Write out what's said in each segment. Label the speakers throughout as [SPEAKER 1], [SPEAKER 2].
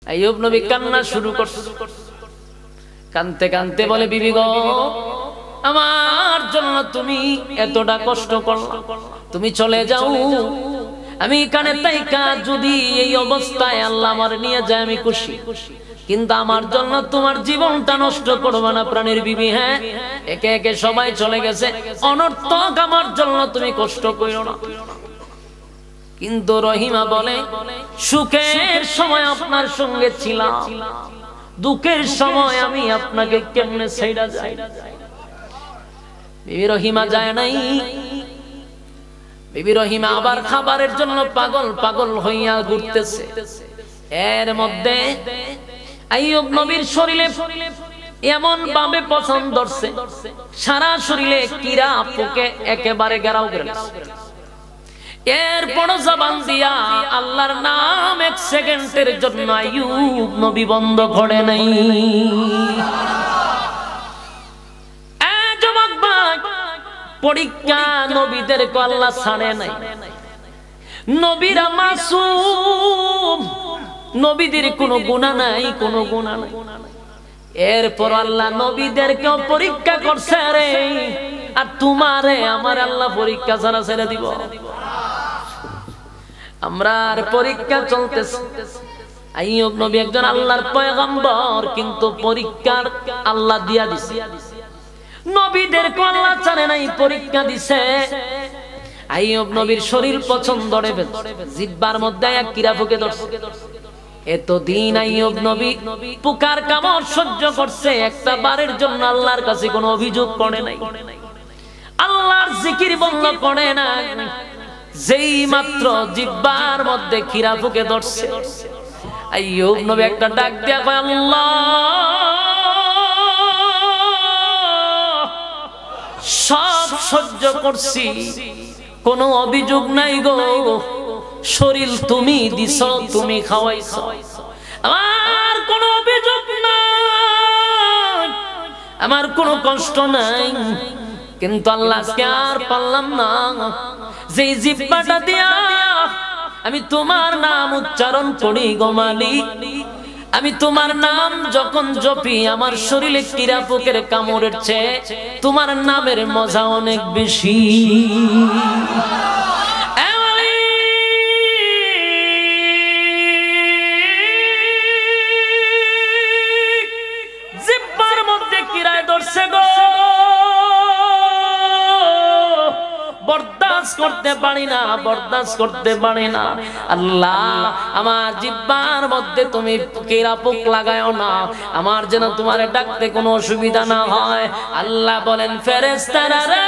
[SPEAKER 1] আইয়ুব নবী কান্না শুরু করছে। কানতে কানতে বলে, বিবি গো, আমার জন্য তুমি এতটা কষ্ট করলা, তুমি চলে যাও, আমি এখানে তাইকা যদি এই অবস্থায় আল্লাহ আমার নিয়ে যায় আমি খুশি, কিন্তু আমার জন্য তোমার জীবনটা নষ্ট করবে না প্রাণের বিবি। হ্যাঁ, একে একে সবাই চলে গেছে, অনর্থক আমার জন্য তুমি কষ্ট কইরো না। কিন্তু রহিমা বলে, সুখের সময় আপনার সঙ্গে ছিলাম, দুঃখের সময় আমি আপনাকে কেমনে ছাইড়া যাই। বিবি রহিমা যায় নাই। বিবি রহিমা আবার খাবারের জন্য পাগল পাগল হইয়া ঘুরতেছে। এর মধ্যে আইয়ুব নবীর শরীরে এমন ভাবে পছন্দ ধরছে, সারা শরীরে কিরা পোকে একেবারে গেরাও গেছে। এরপর জবান দিয়া আল্লাহর নাম এক সেকেন্ডের জন্য আইয়ুব নবী বন্ধ করে নাই। যুবক ভাই, পরীক্ষা নবীদেরকে আল্লাহ ছাড়ে নাই। নবীরা মাসুম, নবীদের কোনো গুনাহ নাই, কোনো গুনাহ নাই। এরপর আল্লাহ নবীদেরকে পরীক্ষা করছে রে, আর তোমারে আমার আল্লাহ পরীক্ষা ছাড়া ছেড়ে দিব? আমরা আর পরীক্ষা চলতেছে। আইয়ুব নবী একজন আল্লাহর পয়গম্বর, কিন্তু পরীক্ষার আল্লাহ দিয়া দিছে। নবীদেরকে আল্লাহ ছাড়ে নাই, পরীক্ষা দিছে। আইয়ুব নবীর শরীর পছন্দ ধরে ফেলছে, জিহ্বার মধ্যে এক কিরা ফুকে ধরছে। এতদিন আইয়ুব নবী পোকার কামড় সহ্য করছে, একটা বারের জন্য আল্লাহর কাছে কোনো অভিযোগ করে নাই, আল্লাহর জিকির বন্ধ করে না। যেই মাত্র জিহ্বার মধ্যে খিরা ফুকে ধরছে, আইয়ুব নবী একটা ডাক দিয়া কয়, আল্লাহ, সব সহ্য করছি, কোনো অভিযোগ নাই গো, শরীর তুমি দিছ, তুমি খাওয়াইছ, আমার কোনো অভিযোগ নাই, আমার কোনো কষ্ট নাই। কিন্তু আল্লাহ আজকে আর পারলাম না, যেই জিহ্বাটা দিয়া আমি তোমার নাম উচ্চারণ করি গো মালিক, আমি তোমার নাম যখন জপি আমার শরীরে কিরা পোকের কামড়ের চেয়ে তোমার নামের মজা অনেক বেশি। জিহ্বার মধ্যে কিরায় ধরছে গো, বরদাস্ত করতে পারি না, বরদাস্ত করতে পারি না। আল্লাহ, আমার জিহ্বার মধ্যে তুমি কিরা পোক লাগায়ও না, আমার যেন তোমার ডাকতে কোনো অসুবিধা না হয়। আল্লাহ বলেন, ফেরেশতারা রে,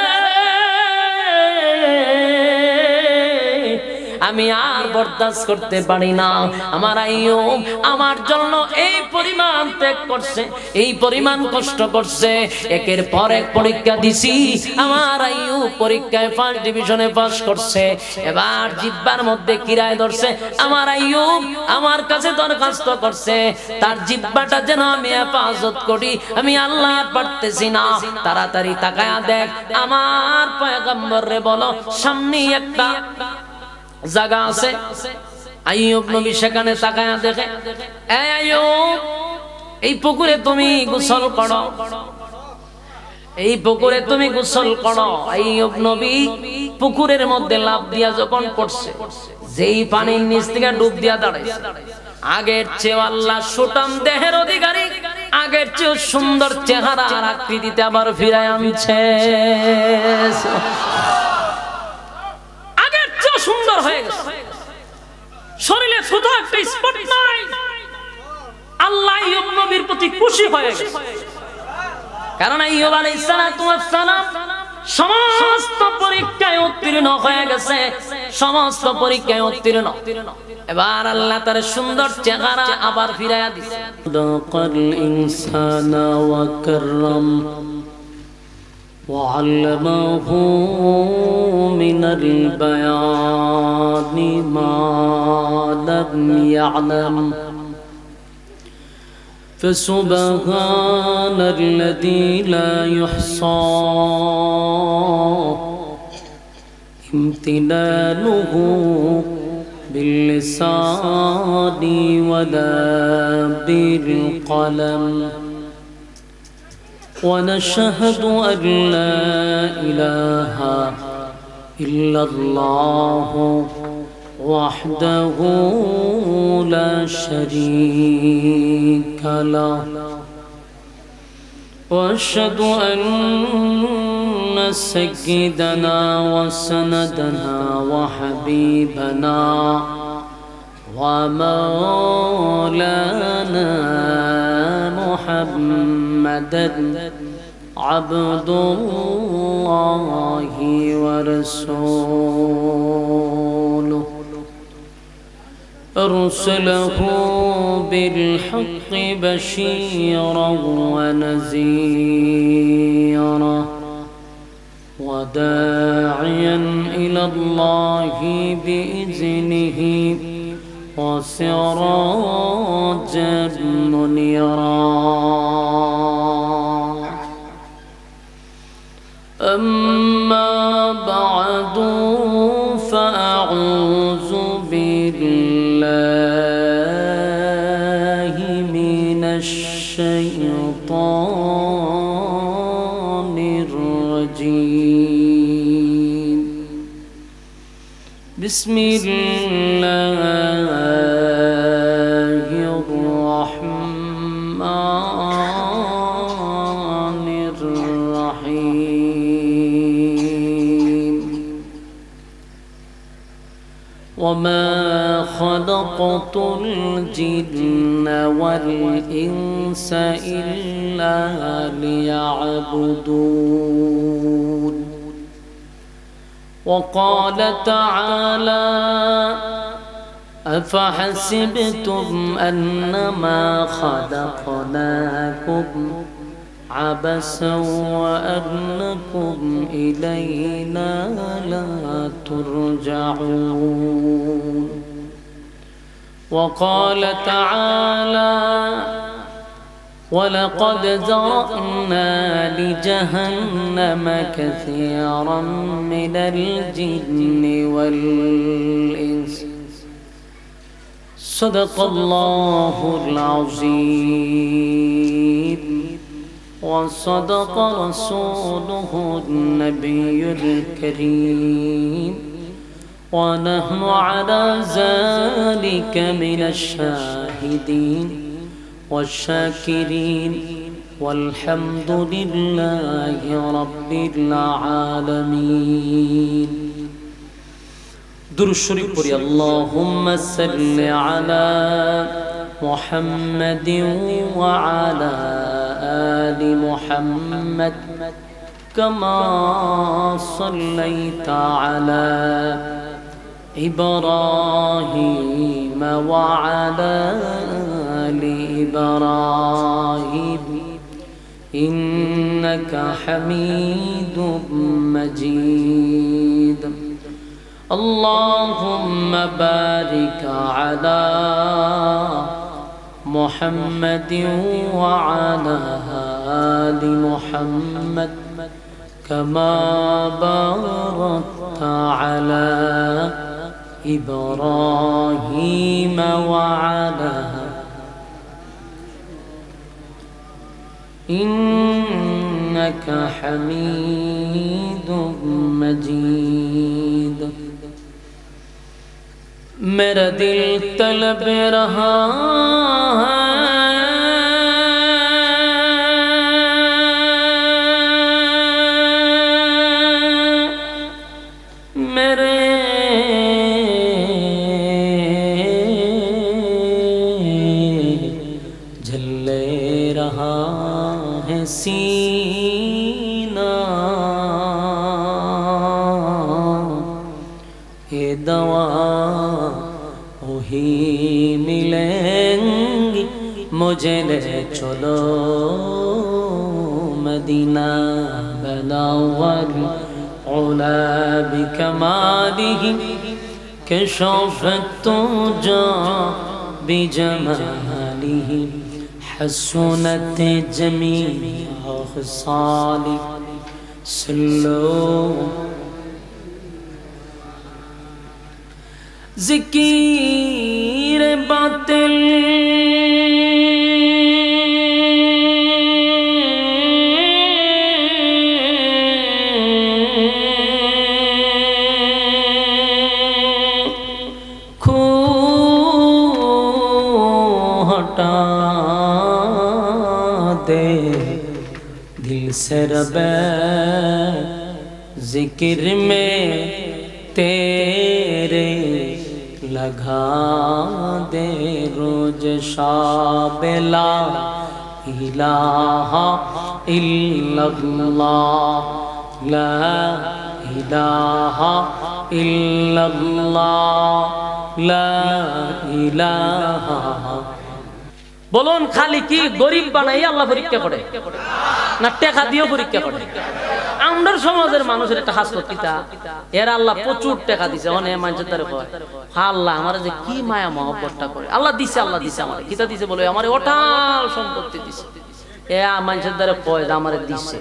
[SPEAKER 1] আমি আর বরদাস্ত করতে পারি না। আমার আইয়ুব আমার জন্য এই পরিমাণ ত্যাগ করছে, এই পরিমাণ কষ্ট করছে, একের পর এক পরীক্ষা দিছি, আমার আইয়ুব পরীক্ষায় ফার্স্ট ডিভিশনে পাস করছে। এবার জিহ্বার মধ্যে কিরায় ধরছে, আমার আইয়ুব আমার কাছে দরখাস্ত করছে, তার জিহ্বাটা যেন আমি হেফাজত করি, আমি আল্লাহ পারতেছি না। তাড়াতাড়ি তাকায়া দেখ, আমার পয়গম্বর রে বলো সামনে একটা জায়গা আছে। আইয়ুব নবী সেখানে তাকায়া দেখে, এই আইয়ুব, এই পুকুরে তুমি গোসল করো, এই পুকুরে তুমি গোসল করো। আইয়ুব নবী পুকুরের মধ্যে লাফ দিয়া যখন পড়ছে, যেই পানির নিচ থেকে ডুব দিয়া দাঁড়াইছে, আগের চেয়ে আল্লাহ সুঠাম দেহের অধিকারী, আগের চেয়ে সুন্দর চেহারা আর আকৃতিতে আবার ফিরায় আনছে, আগের চেয়ে সুন্দর হয়ে গেছে, শরীরে শুধু একটা স্পট নাই। আল্লাহ আইয়ুব নবীর প্রতি খুশি হয়ে গেছে, কারণ আইয়ুব আলাইহিস সালাতু ওয়াস সালাম সমস্ত পরীক্ষায় উত্তীর্ণ হয়ে গেছে, সমস্ত পরীক্ষায় উত্তীর্ণ। এবার আল্লাহ তার সুন্দর চেহারা আবার ফিরায়া দিয়েছে। খালাকাল ইনসানা ওয়া কাররাম ওয়া আল্লামাহু মিনাল বায়ানি মা লাম ইয়ালাম فسبحان الذي لا يحصى امتنانه باللسان ولا بالقلم ونشهد أن لا إله إلا الله وحده لا شريك له وأشهد أن سيدنا وسندنا وحبيبنا ومولانا محمدا عبد الله ورسوله أرسله بالحق بشيرا ونذيرا وداعيا إلى الله بإذنه وسراجا منيرا أما بعد فأعوذ بالله من الشيطان الرجيم بسم الله الرحمن الرحيم وما خلقت الجن والإنس إلا ليعبدون وقال تعالى أفحسبتم أنما خلقناكم عبثا وأنكم إلينا لا ترجعون وقال تعالى ولقد ذرأنا لجهنم كثيرا من الجن والإنس صدق الله العظيم وصدق رسوله النبي الكريم ونحن على ذلك من الشاهدين والشاكرين والحمد لله رب العالمين درود شريف قولي اللهم صل على محمد وعلى آل محمد كما صليت على إبراهيم وعلى آل إبراهيم إنك حميد مجيد اللهم بارك على محمد وعلى آل محمد كما باركت على إبراهيم وعلى إنك حميد مجيد मेरा दिल तलब रहा है मेरे झल्ले रहा है सीना ये दवा ही मिलेंगी मुझे ले चलो मदीना बलावल उला बिकमालिह कशफत जा बिजमालिह हसनत जमील खसालिह सल्लो জিকির বাতিল से रबे जिक्र में तेरे लगा दे रोज शाबिला इलाहा इल्लल्लाह ला इलाहा इल्लल्लाह ला इलाहा বলুন খালি কি গরিব বানাই আল্লাহ পরীক্ষা করে না টাকা দিয়েও পরীক্ষা করে আমাদের সমাজের মানুষের একটা হাসপাত কিতা এর আল্লাহ প্রচুর টাকা দিছে অনেক মানুষের তারে কয় আল্লাহ আমারে যে কি মায়া মহব্বতটা করে আল্লাহ দিছে আমারে কিতা দিছে বলে আমারে অটাল সম্পত্তি দিছে এ মানুষের দ্বারা কয় যে আমারে দিছে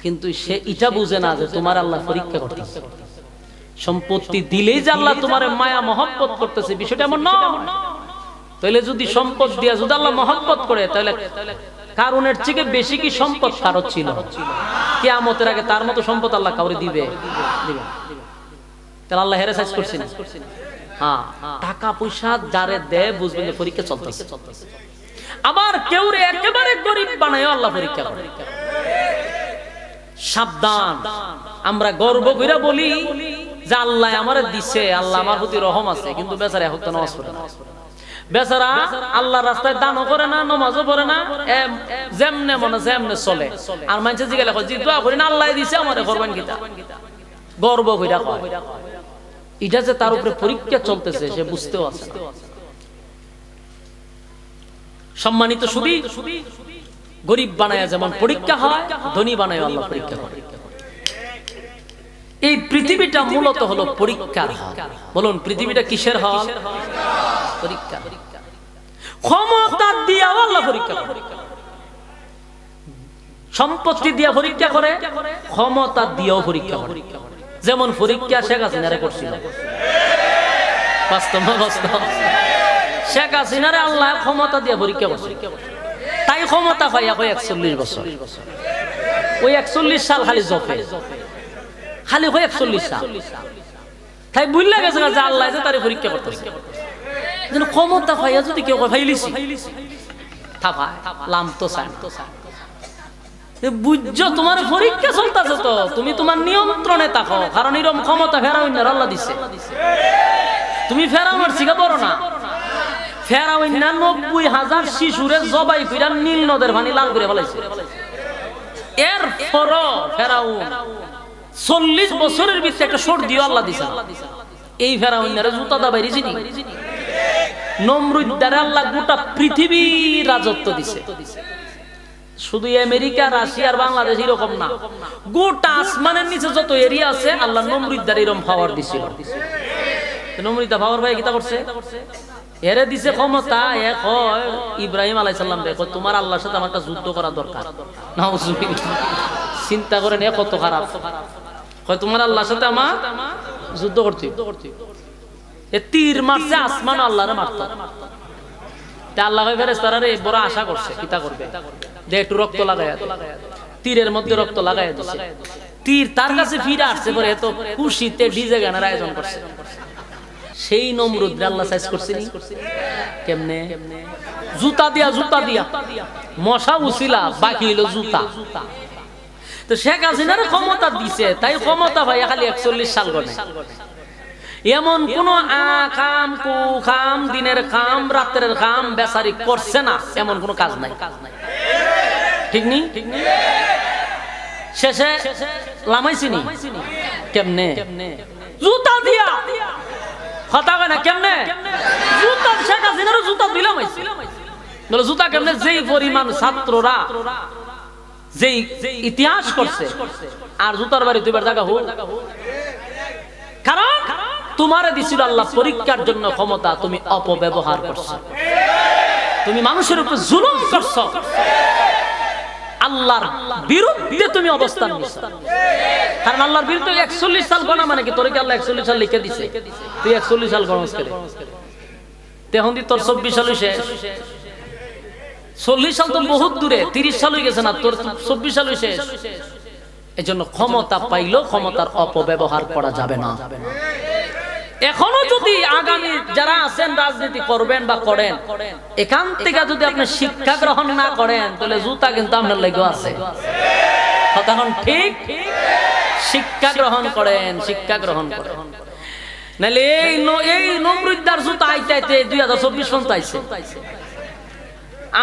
[SPEAKER 1] কিন্তু সে এটা বুঝে না যে তোমার আল্লাহ পরীক্ষা করতেছে সম্পত্তি দিলেই যে আল্লাহ তোমারে মায়া মহব্বত করতেছে বিষয়টা এমন না তাহলে যদি সম্পদ দিয়া যদি আল্লাহ মহব্বত করে তাহলে কারণের থেকে বেশি কি সম্পদ কারো ছিল কিয়ামতের আগে তার মতো সম্পদ আল্লাহ কাউরে দিবে তাহলে আল্লাহ হেরে সাইজ করছে না হ্যাঁ টাকা পয়সা যারে দেয় বুঝবেন যে পরীক্ষা চলতেছে আবার কেউ রে একেবারে গরিব বানায় আল্লাহ পরীক্ষা করে সাবধান আমরা গর্ব কইরা বলি যে আল্লাহ আমারে দিছে আল্লাহ আমার প্রতি রহম আছে কিন্তু বেচারা এখন তো নামাজ পড়ে না বেচারা আল্লাহর রাস্তায় দানও করে না নামাজও পড়ে না যেমনে মনে যেমনে চলে আর মানুষে জিজ্ঞাসা করে দোয়া করি না আল্লাহ দিছে আমারে করবেন কিতা গর্ব কইরা কয় এটা যে তার উপরে পরীক্ষা চলতেছে সে বুঝতেও আছে সম্মানিত শুধু গরিব বানায় যেমন পরীক্ষা হয় ধনী বানায় আল্লাহ পরীক্ষা করে এই পৃথিবীটা মূলত হলো পরীক্ষার হল বলুন পৃথিবীটা কিসের হল পরীক্ষা ক্ষমতা দিয়া আল্লাহ পরীক্ষা করে সম্পত্তি দিয়া পরীক্ষা করে ক্ষমতা দিয়েও পরীক্ষা করে যেমন পরীক্ষা শেখ হাসিনারে করছিল বাস্তব শেখ হাসিনারে আল্লাহ ক্ষমতা দিয়া পরীক্ষা করছে তাই ক্ষমতা পাইয়া কয় 41 বছর ওই 41 সাল খালি জফে খালি হয় 41 সাল তাই বুঝলা গেছে যে আল্লাহ যে তারে পরীক্ষা করতেছে যেন ক্ষমতা পাইয়া যদি কেউ ফাইলিছি থাপা লাম তো চায় বুঝছো তোমার পরীক্ষা চলতেছে তো তুমি তোমার নিয়ন্ত্রণে থাকো কারণ এরকম ক্ষমতা ফেরাউনের আল্লাহ দিছে তুমি ফেরাউনের শিখা পড়ো না ফেরাউন 90,000 শিশুরে জবাই কইরা নীল নদের পানি লাল করে ফেলাইছে এর পরও ফেরাউন 40 বছরের ভিতরে একটা শর্ট দিও আল্লাহ দিছে এই ফেরাউনের জুতা দা বাইরে জিনি নমরুদ দ্বারা আল্লাহ গোটা পৃথিবী রাজত্ব দিছে শুধু আমেরিকা রাশিয়া আর বাংলাদেশ এরকম না গোটা আসমানের নিচে যত এরিয়া আছে আল্লাহ নমরুদ দ্বারা এরকম পাওয়ার দিছিল নমরুদ দা পাওয়ার ভাই কিটা করছে এরে দিছে ক্ষমতা এক হয় ইব্রাহিম আলাইহিস সালাম দেখো তোমার আল্লাহর সাথে আমার একটা যুদ্ধ করা দরকার নাউজুবিল্লাহ চিন্তা করেন এ কত খারাপ হয় তোমার আল্লাহর সাথে আমার যুদ্ধ করতে এ তীর মারছে আসমান আল্লাহরে মারতো তা আল্লাহ ফেরেশতারা রে বড় আশা করছে কিটা করবে যে একটু রক্ত লাগায়া তীরের মধ্যে রক্ত লাগায়া দিছে তীর তার কাছে ফিরে আসছে পরে এত খুশিতে ডিজে গানের আয়োজন করছে সেই নমরুদ আল্লাহ সাইজ করছে নি কেমনে জুতা দিয়া মশা উছিলা বাকি হলো জুতা তো শেখ হাসিনার ক্ষমতা দিছে তাই ক্ষমতা ভাই খালি 41 সাল গনে এমন কোন কাম কুখাম দিনের কাম রাতের কাম বেচারি করছে না এমন কোন কাজ নাই ঠিক নি শেষে লামাইছিনি কেমনে জুতা দিয়া কথা কয় না কেমনে জুতা শেখ হাসিনার জুতা দিলাম বলে জুতা কেমনে যেই পরিমাণ ছাত্ররা যেই ইতিহাস করছে আর জুতার বাড়ি দুইবার জায়গা হোক কারণ তোমারে দিছিল আল্লাহ পরীক্ষার জন্য ক্ষমতা তুমি অপব্যবহার করছো তুমি মানুষের উপর জুলুম করছো আল্লাহর বিরুদ্ধে তুমি অবস্থান নিছ। কারণ আল্লাহর বিরুদ্ধে 41 সাল গণা মানে কি? তোরে কি আল্লাহ 41 সাল লিখে দিছে? তুই 41 সাল গণস করে তখন তোর 24 সাল শেষ। 40 সাল তো বহুত দূরে, 30 সাল হয়ে গেছে না, তোর 24 সাল শেষ। এজন্য ক্ষমতা পাইলেও ক্ষমতার অপব্যবহার করা যাবে না। এখনো যদি আগামী যারা আছেন রাজনীতি করবেন বা করেন, এখান থেকে যদি আপনি শিক্ষা গ্রহণ না করেন তাহলে জুতা কিন্তু আপনার লেগে আছে। তখন ঠিক শিক্ষা গ্রহণ করেন, শিক্ষা গ্রহণ করেন। নাহলে এই নমরুদ্দার জুতা আইতে আইতে 2024 পর্যন্ত আইছে।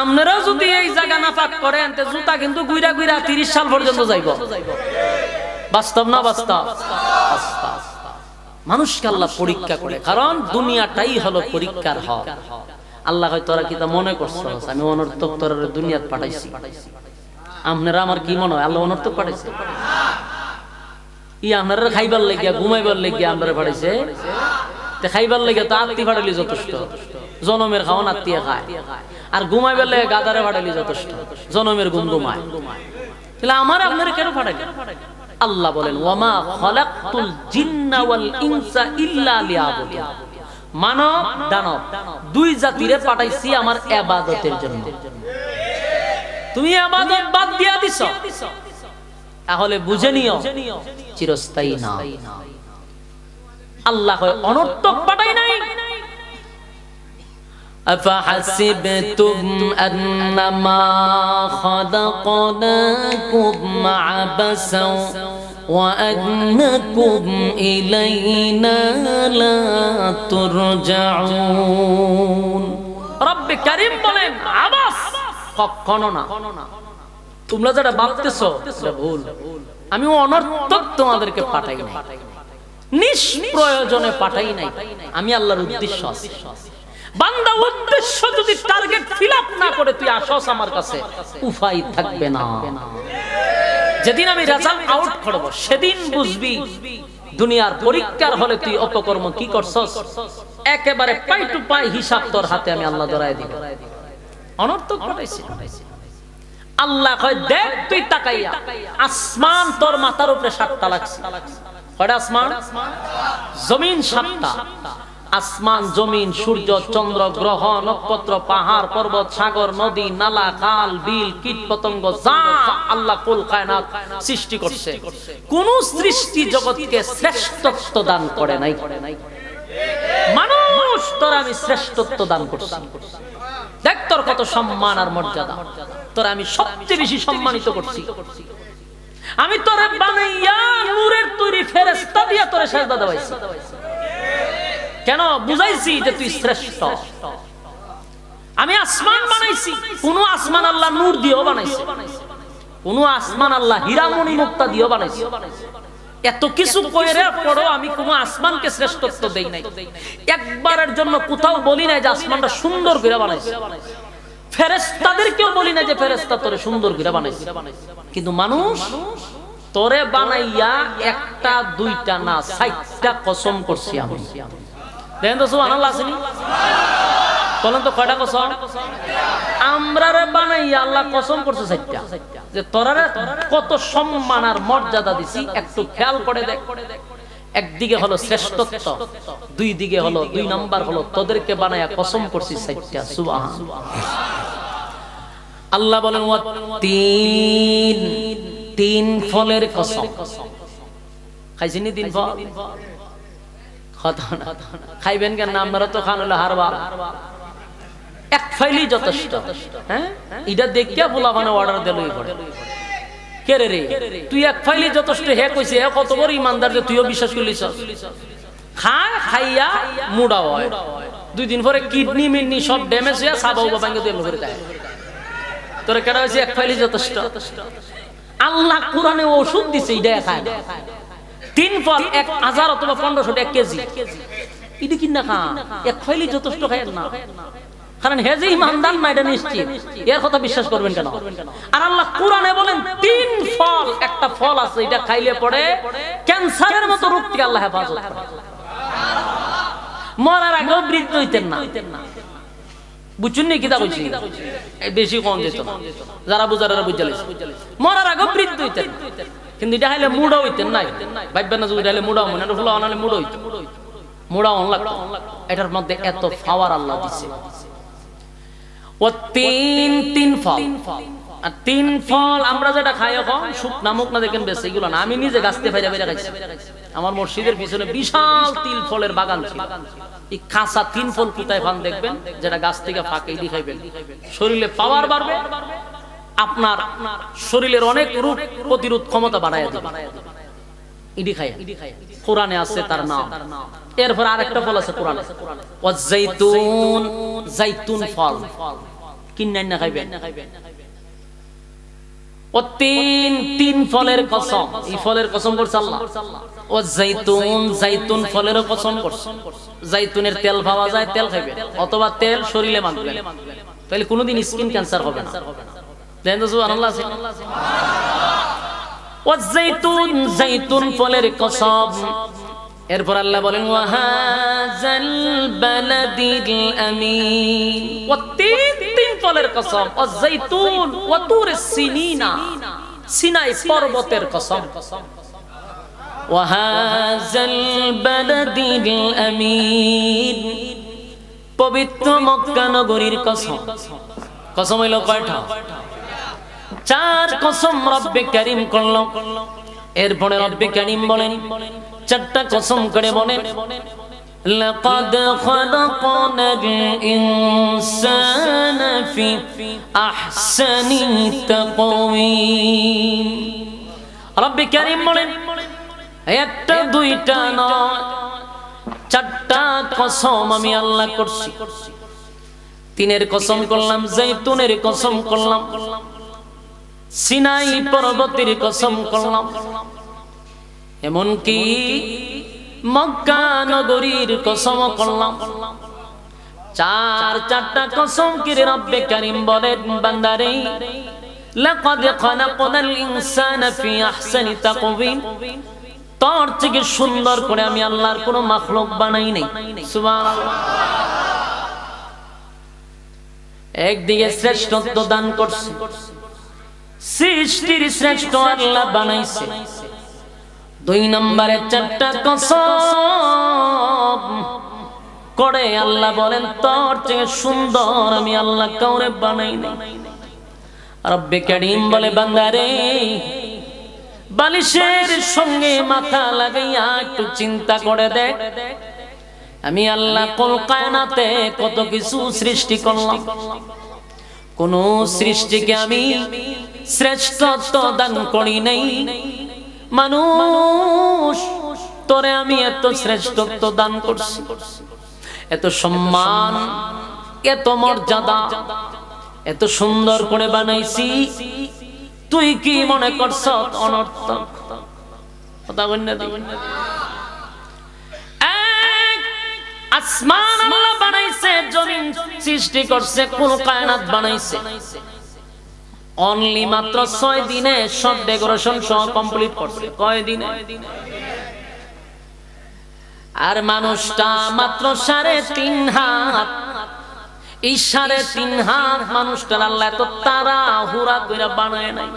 [SPEAKER 1] আপনারাও যদি এই জায়গা নাফাক করেন তো জুতা কিন্তু গুইরা গুইরা 30 সাল পর্যন্ত যাইব। বাস্তব না বাস্তব? মানুষকে আল্লাহ পরীক্ষা করে, কারণ দুনিয়াটাই হলো পরীক্ষার হক। আল্লাহ হয় তোরা কি তা মনে করছো আমি অনর্থক তোরা দুনিয়াত পাঠাইছি? আপনারা আমার কি মনে হয় আল্লাহ অনর্থক পাঠাইছে? আপনারা খাইবার লেগিয়া ঘুমাইবার লেগিয়া আপনারা পাঠাইছে? খাইবার লেগে তো আত্মী পাঠাইলি যথেষ্ট, জনমের খাওয়ান আত্মীয় খায়। আর ঘুমাইবার লেগে গাদারে পাঠাইলি যথেষ্ট, জনমের ঘুম ঘুমায়। তাহলে আমার আপনারা কেন পাঠাইলি? আল্লাহ বলেন ওয়ামা খালাকতুল জিন্না ওয়াল ইনসা ইল্লা লিয়াবুদুন। মানব দানব দুই জাতিরে পাঠাইছি আমার ইবাদতের জন্য। তুমি ইবাদত বাদ দিয়া দিছো, তাহলে বুঝে নিও চিরস্থায়ী না। আল্লাহ কয় অনর্থক পাঠাই নাই। أفحسبتم أنما خلقناكم عبثا وأنكم إلينا لا ترجعون। رب كريم বলেন আবাস কখনো না। তোমরা যেটা ভাবতেছো এটা ভুল। আমি অনর্থক তোমাদেরকে পাঠাই নাই, নিষ্প্রয়োজনে পাঠাই নাই। আমি আল্লাহর উদ্দেশ্য আছে। বান্দা উদ্দেশ্য যদি টার্গেট ফিল আপ না করে তুই আসস আমার কাছে, উপায় থাকবে না। যেদিন আমি রেজাল্ট আউট করব সেদিন বুঝবি দুনিয়ার পরীক্ষার হলে তুই অপকর্ম কি করছস। একেবারে পাই টু পাই হিসাব তোর হাতে আমি আল্লাহ ধরায় দিব। অনর্থক পাঠাইছি। আল্লাহ কয় দেখ তুই তাকাইয়া আসমান তোর মাথার উপরে 7টা লাগছে। কয়টা আসমান? জমিন 7টা। আসমান, জমিন, সূর্য, চন্দ্র, গ্রহ, নক্ষত্র, পাহাড়, পর্বত, সাগর, নদী, নালা, খাল, বিল, কীট পতঙ্গ যা আল্লাহ কুল কায়নাত সৃষ্টি করছে, কোন সৃষ্টি জগৎকে শ্রেষ্ঠত্ব দান করে নাই। মানুষ তোর আমি শ্রেষ্ঠত্ব দান করছি। দেখ তোর কত সম্মান আর মর্যাদা, তোর আমি সবচেয়ে বেশি সম্মানিত করছি। আমি তোরে বানাইয়া নূরের তৈরি ফেরেশতা দিয়া তোরে সেজদা দেওয়াইছি। কেন? বুঝাইছি যে তুই শ্রেষ্ঠ। আমি আসমান বানাইছি, কোন আসমান আল্লাহ নূর দিয়েও বানাইছে, কোন আসমান আল্লাহ হীরামণি মুক্তা দিয়েও বানাইছে। এত কিছু কইরে পড়ো আমি কোন আসমানকে শ্রেষ্ঠত্ব দেই নাই। একবারের জন্য কোথাও বলি নাই যে আসমানটা সুন্দর করে বানাইছে। ফেরেশতাদেরকেও বলি না যে ফেরেশতা তোরে সুন্দর করে বানাইছে। কিন্তু মানুষ তোরে বানাইয়া একটা দুইটা না 60টা কসম করছি আমি। দেখেন তো সুবহানাল্লাহ আসেনি? বলেন তো কয়টা কসম? আমরারে বানাইয়া আল্লাহ কসম করছে 60টা, যে তোরারে কত সম্মান আর মর্যাদা দিছি একটু খেয়াল করে দেখ। একদিকে হলো শ্রেষ্ঠত্ব, দুই দিকে হলো 2 নাম্বার হলো তোদেরকে বানাইয়া কসম করছি 60টা। সুবহানাল্লাহ। আল্লাহ বলেন তিন ফলের কসম খাইছিনি। 3 ফল খাইবেন কেন? আপনারা তো খান হলো হারবা, এক ফাইলই যথেষ্ট। হ্যাঁ, এটা দেখিয়া বলা মানে অর্ডার দিলই পড়ে। কে রে রে তুই এক ফাইলই যথেষ্ট হে কইছে। হে কত বড় ইমানদার যে তুইও বিশ্বাস করলিস। খাইয়া মুডা হয়, 2 দিন পরে কিডনি মিডনি সব ড্যামেজ হইয়া সাবাও বাবাঙ্গে তুই করে দেয়। তোরে কেন হইছে এক ফাইলই যথেষ্ট? আল্লাহ কোরআনে ওষুধ দিছে, এটা খায় না। 3 ফল 1000 অথবা 1500 টাকা কেজি, এটা কিনা খা, এক ফাইলই যথেষ্ট খায় না। কারণ হে যে ইমানদার না এটা নিশ্চিত, এর কথা বিশ্বাস করবেন কেন? আর আল্লাহ কোরআনে বলেন 3 ফল, একটা ফল আছে এটা খাইলে পড়ে ক্যান্সারের মতো রোগ থেকে আল্লাহ হেফাজত করে। মরার আগেও বৃদ্ধ হইতেন না। বুঝুন নি কিতা কইছি বেশি কম যেত না যারা বুঝারা বুঝালে মরার আগে বৃদ্ধ হইতেন কিন্তু এটা হইলে মুড়া হইতেন নাই ভাববেন না যদি হইলে মুড়া মনে হলো আনালে মুড়া হইতো মুড়া অন লাগতো এটার মধ্যে এত পাওয়ার আল্লাহ দিছে ও তিন ফল আর তিন ফল আমরা যেটা খাই এখন সুপ নামক না দেখেন বেশ এগুলো না আমি নিজে গাছতে ফাইরা ফাইরা খাইছি আমার মসজিদের পিছনে বিশাল তিল ফলের বাগান ছিল এই কাঁচা তিন ফল কোথায় পান দেখবেন যেটা গাছ থেকে ফাঁকে দি খাইবেন শরীরে পাওয়ার বাড়বে আপনার শরীরের অনেক রোগ প্রতিরোধ ক্ষমতা বাড়ায় দিবে ইডি খায় কোরআনে আছে তার নাম এরপর আরেকটা ফল আছে কোরআনে ওয়া যাইতুন যাইতুন ফল কিন্নাই না খাইবেন ও তিন ফলের কসম এই ফলের কসম করছে আল্লাহ ও যাইতুন ফলেরও কসম করছে যাইতুনের তেল পাওয়া যায় তেল খাইবেন অথবা তেল শরীরে মাখবেন তাহলে কোনোদিন স্কিন ক্যান্সার হবে না দেন তো সুবহানাল্লাহ ও যাইতুন ফলের কসম এরপর আল্লাহ বলেন ওয়া হাযাল বালাদিল আমিন ও তিন ফলের কসম ও যাইতুন ওয়া তুর সিনিনা সিনাই পর্বতের কসম ওয়া হাযাল বালাদিল আমিন পবিত্র মক্কা নগরীর কসম কসম হইল কয়টা চার কসম রব্বে কারীম করলো এরপরে রব্বে কারীম বলেন চারটা কসম করে বলেন লাকাদ খালাকনাল ইনসানা ফি আহসানি তাকওয়িম রব্বে কারীম বলেন একটা দুইটা নয় চারটা কসম আমি আল্লাহ করছি তিনের কসম করলাম যাইতুনের কসম করলাম সিনাই পর্বতের কসম করলাম এমনকি মক্কা নগরীর কসম করলাম চারটা কসম করে রব্বে কারীম বলেন বান্দারে লাকাদ খালাকনাল ইনসানা ফি আহসানি তাকওয়িম তোর থেকে সুন্দর করে আমি আল্লাহর কোনো মাখলুক বানাই নাই সুবহানাল্লাহ একদিকে শ্রেষ্ঠত্ব দান করছে সৃষ্টির শ্রেষ্ঠ আল্লাহ বানাইছে দুই নম্বরে চারটা কসম করে আল্লাহ বলেন তোর থেকে সুন্দর আমি আল্লাহ কাউরে বানাই নাই রব্বে কারীম বলে বান্দারে বালিশের সঙ্গে মাথা লাগাইয়া একটু চিন্তা করে দেখ আমি আল্লাহ কুল কায়নাতে কত কিছু সৃষ্টি করলাম কোন সৃষ্টিকে আমি শ্রেষ্ঠত্ব দান করি নাই মানুষ তোরে আমি এত শ্রেষ্ঠত্ব দান করছি এত সম্মান এত মর্যাদা এত সুন্দর করে বানাইছি তুই কি মনে করছ অনর্থক কথা বলনা দিবেন আসমান আল্লাহ বানাইছে জমিন সৃষ্টি করছে কোন কায়নাত বানাইছে অনলি মাত্র 6 দিনে সব ডেকোরেশন সহ কমপ্লিট করছে কয় দিনে আর মানুষটা মাত্র 3.5 হাত এই 3.5 হাত মানুষটার আল্লাহ এত তাড়াহুড়া কইরা বানায় নাই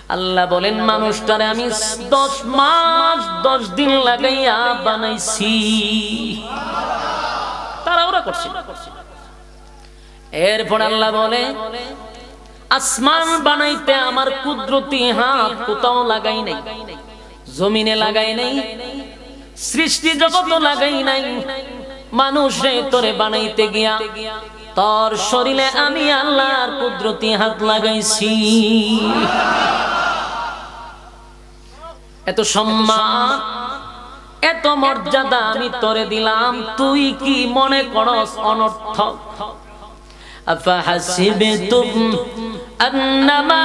[SPEAKER 1] আল্লাহ বলেন মানুষটারে আমি 10 মাস 10 দিন লাগাইয়া বানাইছি তাড়াহুড়া করছি এরপর আল্লাহ বলে আসমান বানাইতে আমার কুদরতি হাত কোথাও লাগাই নাই জমিনে লাগাই নাই সৃষ্টি জগৎ লাগাই নাই মানুষে তোরে বানাইতে গিয়া তোর শরীরে আমি আল্লাহর কুদরতি হাত লাগাইছি এত সম্মান এত মর্যাদা আমি তোরে দিলাম তুই কি মনে করস অনর্থক আফাহাসিবতুম আন্নামা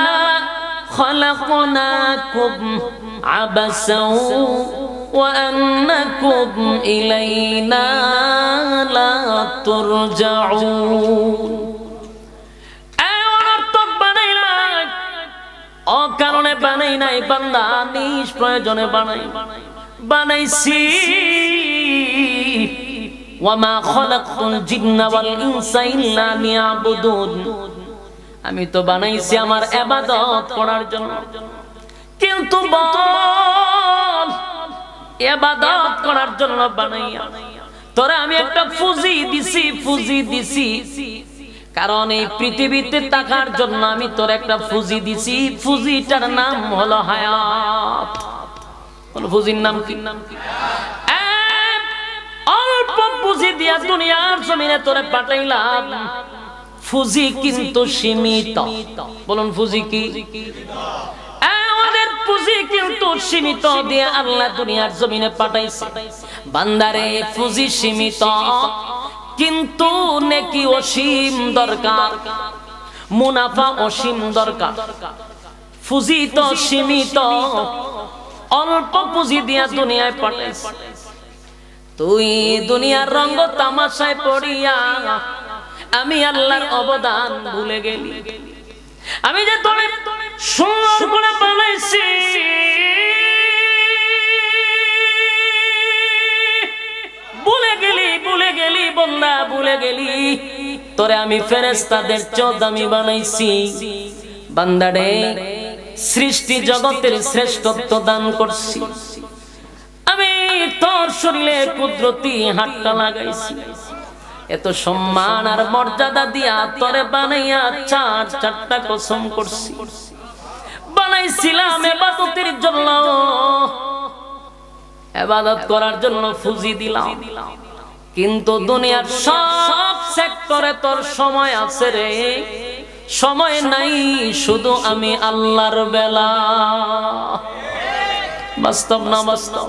[SPEAKER 1] খালাকনাকুম আবাসাও ওয়া আন্নাকুম ইলাইনা লা তুরজাউন অনর্থক বানাই নাই অকারণে বানাই নাই বান্দা নিষ্প্রয়োজনে বানাইছি ওয়ামা খালাকতুল জিন্না ওয়াল ইনসা ইল্লা লিয়াবুদুন, আমি তো বানাইছি আমার ইবাদত করার জন্য। কিন্তু বল, ইবাদত করার জন্য বানাইয়া তোরে আমি একটা ফুজি দিছি, কারণ এই পৃথিবীতে থাকার জন্য আমি তোর একটা ফুজি দিছি। ফুজিটার নাম হলো হায়াত। বল ফুজির নাম কি? অল্প ফুজি দিয়া দুনিয়ার জমিনে তোরে পাঠাইলাম। ফুজি কিন্তু সীমিত। বলুন ফুজি কি? আমাদের ফুজি কিন্তু সীমিত দিয়ে আল্লাহ দুনিয়ার জমিনে পাঠাইছে। বান্দারে ফুজি সীমিত, কিন্তু নেকি অসীম দরকার, মুনাফা অসীম দরকার। ফুজি তো সীমিত, অল্প পুঁজি দিয়া দুনিয়ায় পাঠাইছে। তুই দুনিয়ার রঙ্গ তামাশায় পড়িয়া আমি আল্লাহর অবদান ভুলে গেলি। আমি যে তোরে সুন্দর করে বানাইছি, ভুলে গেলি বন্ধা, ভুলে গেলি তোরে আমি ফেরেশতাদের চেয়ে দামি বানাইছি। বান্দারে সৃষ্টি জগতের শ্রেষ্ঠত্ব দান করছি। আমি তোর শরীরে কুদরতি হাতটা লাগাইছি। এত সম্মান আর মর্যাদা দিয়া তোরে বানাইয়া চারটা কসম করছি। বানাইছিলাম ইবাদতের জন্য, ইবাদত করার জন্য ফুজি দিলাম। কিন্তু দুনিয়ার সব সেক্টরে তোর সময় আছে রে, সময় নাই শুধু আমি আল্লাহর বেলা। বাস্তব না বাস্তব?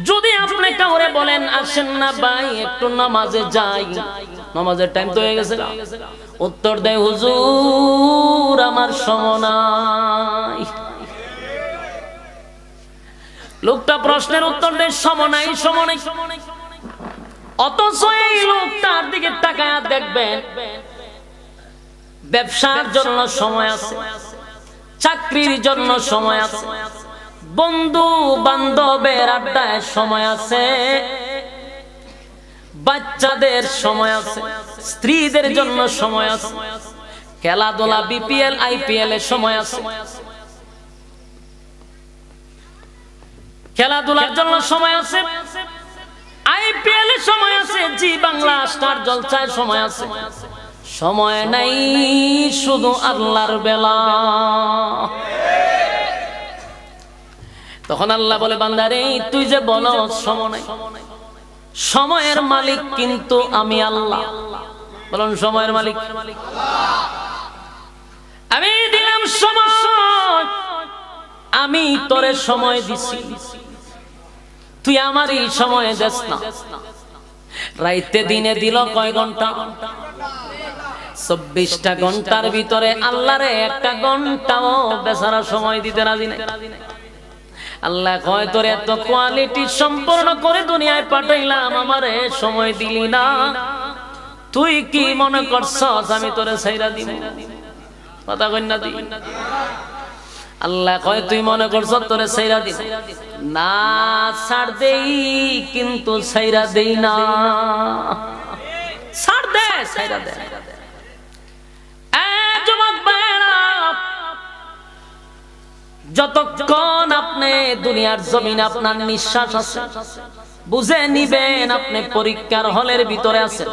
[SPEAKER 1] যদি আপনি কাউরে বলেন আসেন না ভাই একটু নামাজে যাই, নামাজের টাইম তো হয়ে গেছে, উত্তর দেয় হুজুর আমার সময় নাই। লোকটা প্রশ্নের উত্তর দেয় সময় নাই, সময় নাই। অথচ এই লোকটার দিকে তাকায়া দেখবেন ব্যবসার জন্য সময় আছে, চাকরির জন্য সময় আছে, বন্ধু বান্ধবের আড্ডায় সময় আছে, বাচ্চাদের সময় আছে, স্ত্রীদের জন্য সময় আছে, খেলাধুলা বিপিএল আইপিএল এর সময় আছে, খেলাধুলার জন্য সময় আছে, আইপিএল এর সময় আছে, জি বাংলা স্টার জলসায় সময় আছে। সময় নাই শুধু আল্লাহর বেলা। তখন আল্লাহ বলে বান্দারে তুই যে বলো সময় নাই, সময়ের মালিক কিন্তু আমি আল্লাহ। বলুন সময়ের মালিক আমি দিলাম সময়, আমি তোরে সময় দিছি, তুই আমার এই সময় দেস না। রাইতে দিনে দিল কয় ঘন্টা? 24টা ঘন্টার ভিতরে আল্লাহরে একটা ঘন্টাও বেচারা সময় দিতে রাজি নাই। আল্লাহ কয় তোরে এত কোয়ালিটি সম্পূর্ণ করে দুনিয়ায় পাঠাইলাম, আমারে সময় দিলি না, তুই কি মনে করছস আমি তোরে ছাইরা দিব? কথা কই না? দিই আল্লাহ কয় তুই মনে করছ তোরে ছাইরা দিব না? ছাড় দেই কিন্তু ছাইরা দেই না। ছাড় দে, ছাইরা দে। যুবক ভাইরা, যতক্ষণ আপনি দুনিয়ার জমিনে আপনার নিঃশ্বাস আছে বুঝে নিবেন আপনি পরীক্ষার হলের ভিতরে আছেন,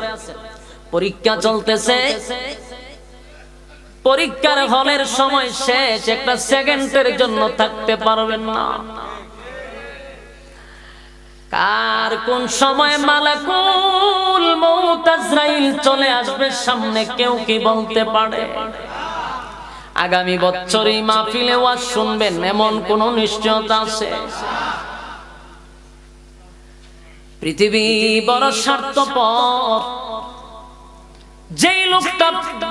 [SPEAKER 1] পরীক্ষা চলতেছে, পরীক্ষার হলের সময় শেষ, একটা সেকেন্ডের জন্য থাকতে পারবেন না। কার কোন সময় মালাকুল মউত আজরাইল চলে আসবে সামনে কেউ কি বলতে পারে? আগামী বছর এই মাহফিলে ওয়াজ শুনবেন এমন কোন নিশ্চয়তা আছে? পৃথিবী বড় স্বার্থপর। যেই লোকটা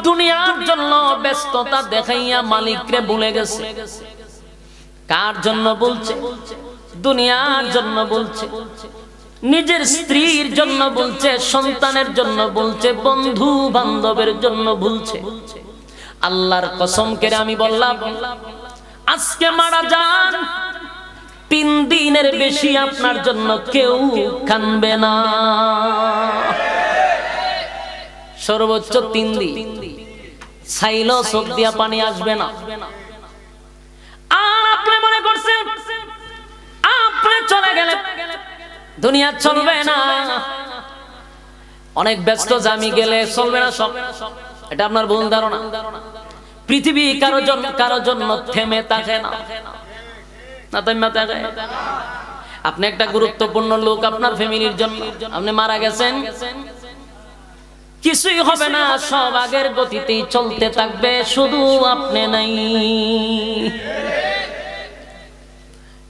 [SPEAKER 1] দুনিয়ার জন্য ব্যস্ততা দেখাইয়া মালিকরে ভুলে গেছে, কার জন্য বলছে? দুনিয়ার জন্য বলছে, নিজের স্ত্রীর জন্য বলছে, সন্তানের জন্য বলছে, বন্ধু বান্ধবের জন্য বলছে। আল্লাহর কসম করে আমি বললাম, আজকে মারা যান, 3 দিনের বেশি আপনার জন্য কেউ কাঁদবে না, সর্বোচ্চ 3 দিন চাইলেও চোখ দিয়া পানি আসবে না। আর আপনি মনে করছেন আপনি চলে গেলে দুনিয়া চলবে না, অনেক ব্যস্ত জামি গেলে চলবে না সব, এটা আপনার ভুল ধারণা। পৃথিবী কারো জন্য থেমে থাকে না, আপনি একটা গুরুত্বপূর্ণ লোক আপনার ফ্যামিলির জন্য, আপনি মারা গেছেন, কিছুই হবে না, সব আগের গতিতেই চলতে থাকবে, শুধু আপনি নাই।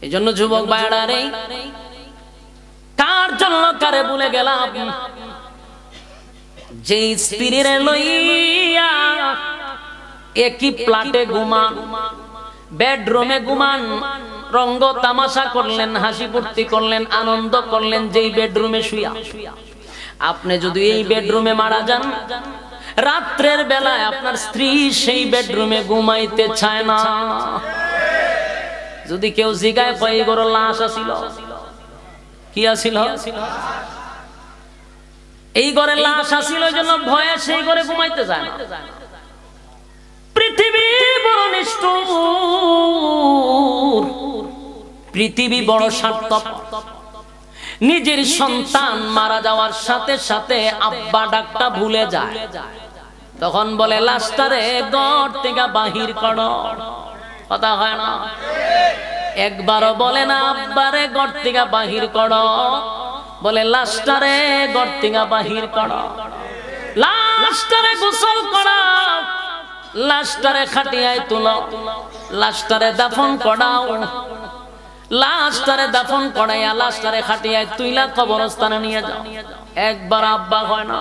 [SPEAKER 1] এই জন্য যুবক ভাইরা রে, কার জন্য কারে ভুলে গেলাম, যে স্ত্রীরে লইয়া একই প্লাটে ঘুমান, বেডরুমে ঘুমান, রঙ্গ তামাশা করলেন, হাসি ফুর্তি করলেন, আনন্দ করলেন যেই বেডরুমে শুয়া। আপনি যদি এই বেডরুমে মারা যান, রাত্রের বেলায় আপনার স্ত্রী সেই বেডরুমে ঘুমাইতে চায় না। যদি কেউ জিগায় কয় এই ঘরে লাশ আসিল, কি আসিল? এই ঘরে লাশ আসিল, এই জন্য ভয়ে সেই ঘরে ঘুমাইতে যায় না। পৃথিবী বড় নিষ্ঠুর, পৃথিবী বড় স্বার্থপর। নিজের সন্তান মারা যাওয়ার সাথে সাথে আব্বা ডাকটা ভুলে যায়, তখন বলে লাশটারে ঘর থেকে বাহির করো। কথা হয় না? একবারও বলে না আব্বারে ঘর থেকে বাহির করো, বলে লাশটারে ঘর থেকে বাহির করো, লাশটারে গোসল করাও, লাশটারে খাটিয়ায় তুলো, লাশটারে দাফন করাও, লাশটারে দাফন করাইয়া লাশটারে খাটিয়ায় তুইলা কবরস্থানে নিয়ে যাও। একবার আব্বা হয় না,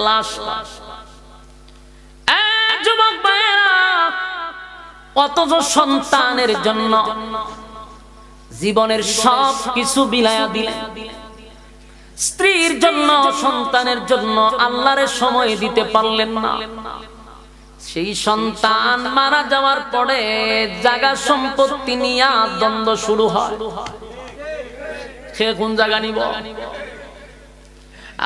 [SPEAKER 1] লাশ। যুবক ভাইয়েরা, অথচ সন্তানের জন্য জীবনের সব কিছু বিলায়া দিলেন, স্ত্রীর জন্য সন্তানের জন্য আল্লাহরে সময় দিতে পারলেন না। সেই সন্তান মারা যাওয়ার পরে জায়গা সম্পত্তি নিয়ে দ্বন্দ্ব শুরু হয়, সে কোন জায়গা নিব।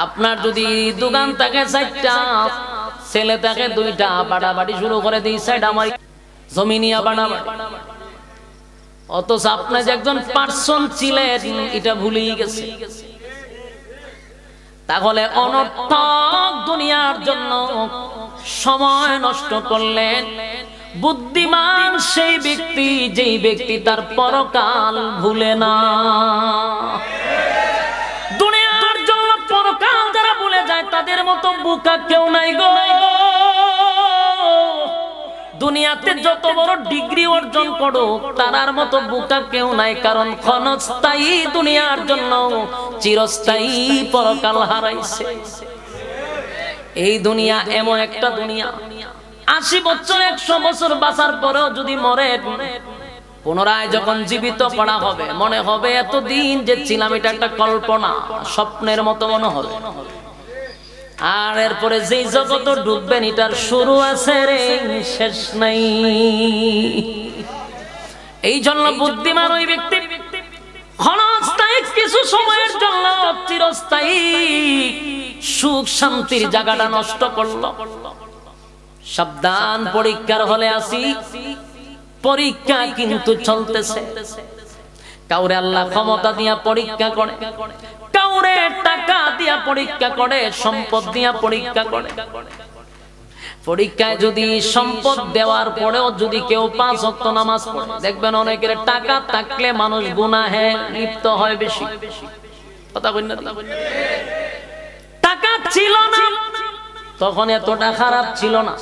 [SPEAKER 1] আপনার যদি দোকান থাকে 4টা, ছেলে থাকে 2টা, বাড়াবাড়ি শুরু করে দিই সাইড আমার জমি নিয়ে বাড়াবাড়ি। অথচ আপনি যে একজন পার্সন ছিলেন এটা ভুলেই গেছে। তাহলে অনর্থক দুনিয়ার জন্য সময় নষ্ট করলেন। বুদ্ধিমান সেই ব্যক্তি, যেই ব্যক্তি তার পরকাল ভুলে না। দুনিয়ার জন্য পরকাল যারা ভুলে যায়, তাদের মতো বোকা কেউ নাই গো। দুনিয়াতে যত বড় ডিগ্রি অর্জন করো, তার মতো বোকা কেউ নাই। কারণ ক্ষণস্থায়ী দুনিয়ার জন্য চিরস্থায়ী পরকাল হারাইছে। এই দুনিয়া এমন একটা দুনিয়া, 80 বছর 100 বছর বাঁচার পরেও যদি মরে, পুনরায় যখন জীবিত করা হবে, মনে হবে এতদিন যে ছিলাম এটা একটা কল্পনা, স্বপ্নের মতো মনে হবে। আর এরপরে যেই জগৎ ডুববেন, এটার শুরু আছে রে, শেষ নাই। এই জন্য বুদ্ধিমান ওই ব্যক্তি ক্ষণস্থায়ী কিছু সময়ের জন্য চিরস্থায়ী সুখ শান্তির জায়গাটা নষ্ট করলো। সাবধান, পরীক্ষার হলে আসি, পরীক্ষা কিন্তু চলতেছে। কাউরে আল্লাহ ক্ষমতা দিয়া পরীক্ষা করে, কাউরে টাকা দিয়া পরীক্ষা করে, সম্পদ দিয়া পরীক্ষা করে। পরীক্ষায় যদি সম্পদ দেওয়ার পরেও যদি কেউ 5 ওয়াক্ত নামাজ পড়ে, দেখবেন অনেকের টাকা থাকলে মানুষ গুনাহে লিপ্ত হয় বেশি। কথা বলেন না? টাকা ছিল না তখন এতটা খারাপ ছিল না,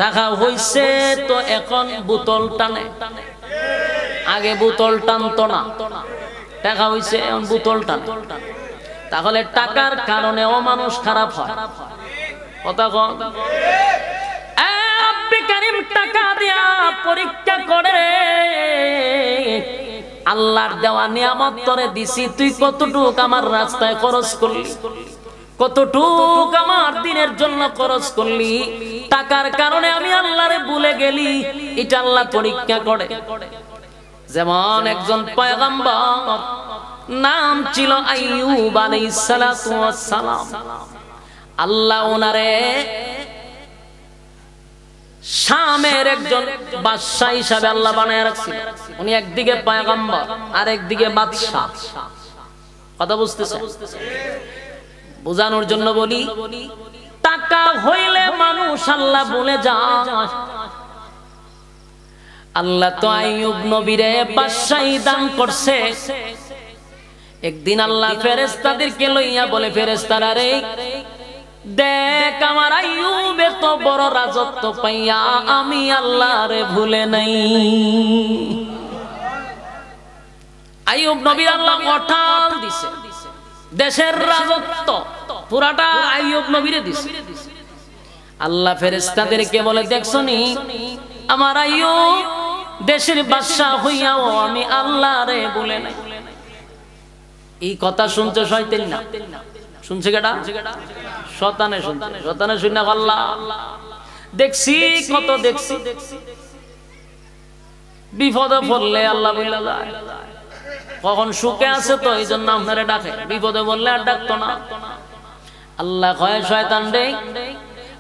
[SPEAKER 1] টাকা হইছে তো এখন বোতল টানে, আগে বোতল টানতো না, টাকা হইছে এখন বোতল টানে। তাহলে টাকার কারণেও মানুষ খারাপ হয়। কথা কন, টাকা দিয়া পরীক্ষা করে, আল্লাহর দেওয়া নিয়ামত তোরে দিছি, তুই কতটুক আমার রাস্তায় খরচ করলি, কতটুক আমার দিনের জন্য খরচ করলি। টাকার কারণে আমি আল্লাহরে ভুলে গেলি, এটা আল্লাহ পরীক্ষা করে। যেমন একজন পয়গম্বর নাম ছিল আইয়ুব আলাইহিস সালাতু ওয়াস সালাম। আল্লাহ ওনারে শামের একজন বাদশা হিসাবে আল্লাহ বানায় রাখছিল। উনি একদিকে পয়গম্বর আর একদিকে বাদশা। কথা বুঝতেছেন? বোঝানোর জন্য বলি, টাকা হইলে মানুষ আল্লাহ বলে যায়। আল্লাহ তো আইয়ুব নবীরে বাদশাহী দান করছে। একদিন আল্লাহ ফেরেশতাদেরকে লইয়া বলে, ফেরেশতারা রে, দেখ আমার আইয়ুব এত বড় রাজত্ব পাইয়া আমি আল্লাহরে ভুলে নাই। আইয়ুব নবীর আল্লাহ অঠাল দিছে, দেশের রাজত্ব পুরাটা আইয়ুব নবীরে দিছে। আল্লাহ ফেরেশতাদেরকে বলে, দেখছনি আমার আইয়ুব দেশের বাদশা হইয়াও আমি আল্লাহরে ভুলে নাই। এই কথা শুনছে শয়তান না, শুনছে কেডা? শয়তানে শুনছে। শয়তানে শুনে আল্লাহ দেখছি, কত দেখছি। বিপদে পড়লে আল্লাহ বলে যায়, কখন সুখে আছে তো এই জন্য আপনারে ডাকে, বিপদে বললে আর ডাকতো না। আল্লাহ কয়, শয়তান রে,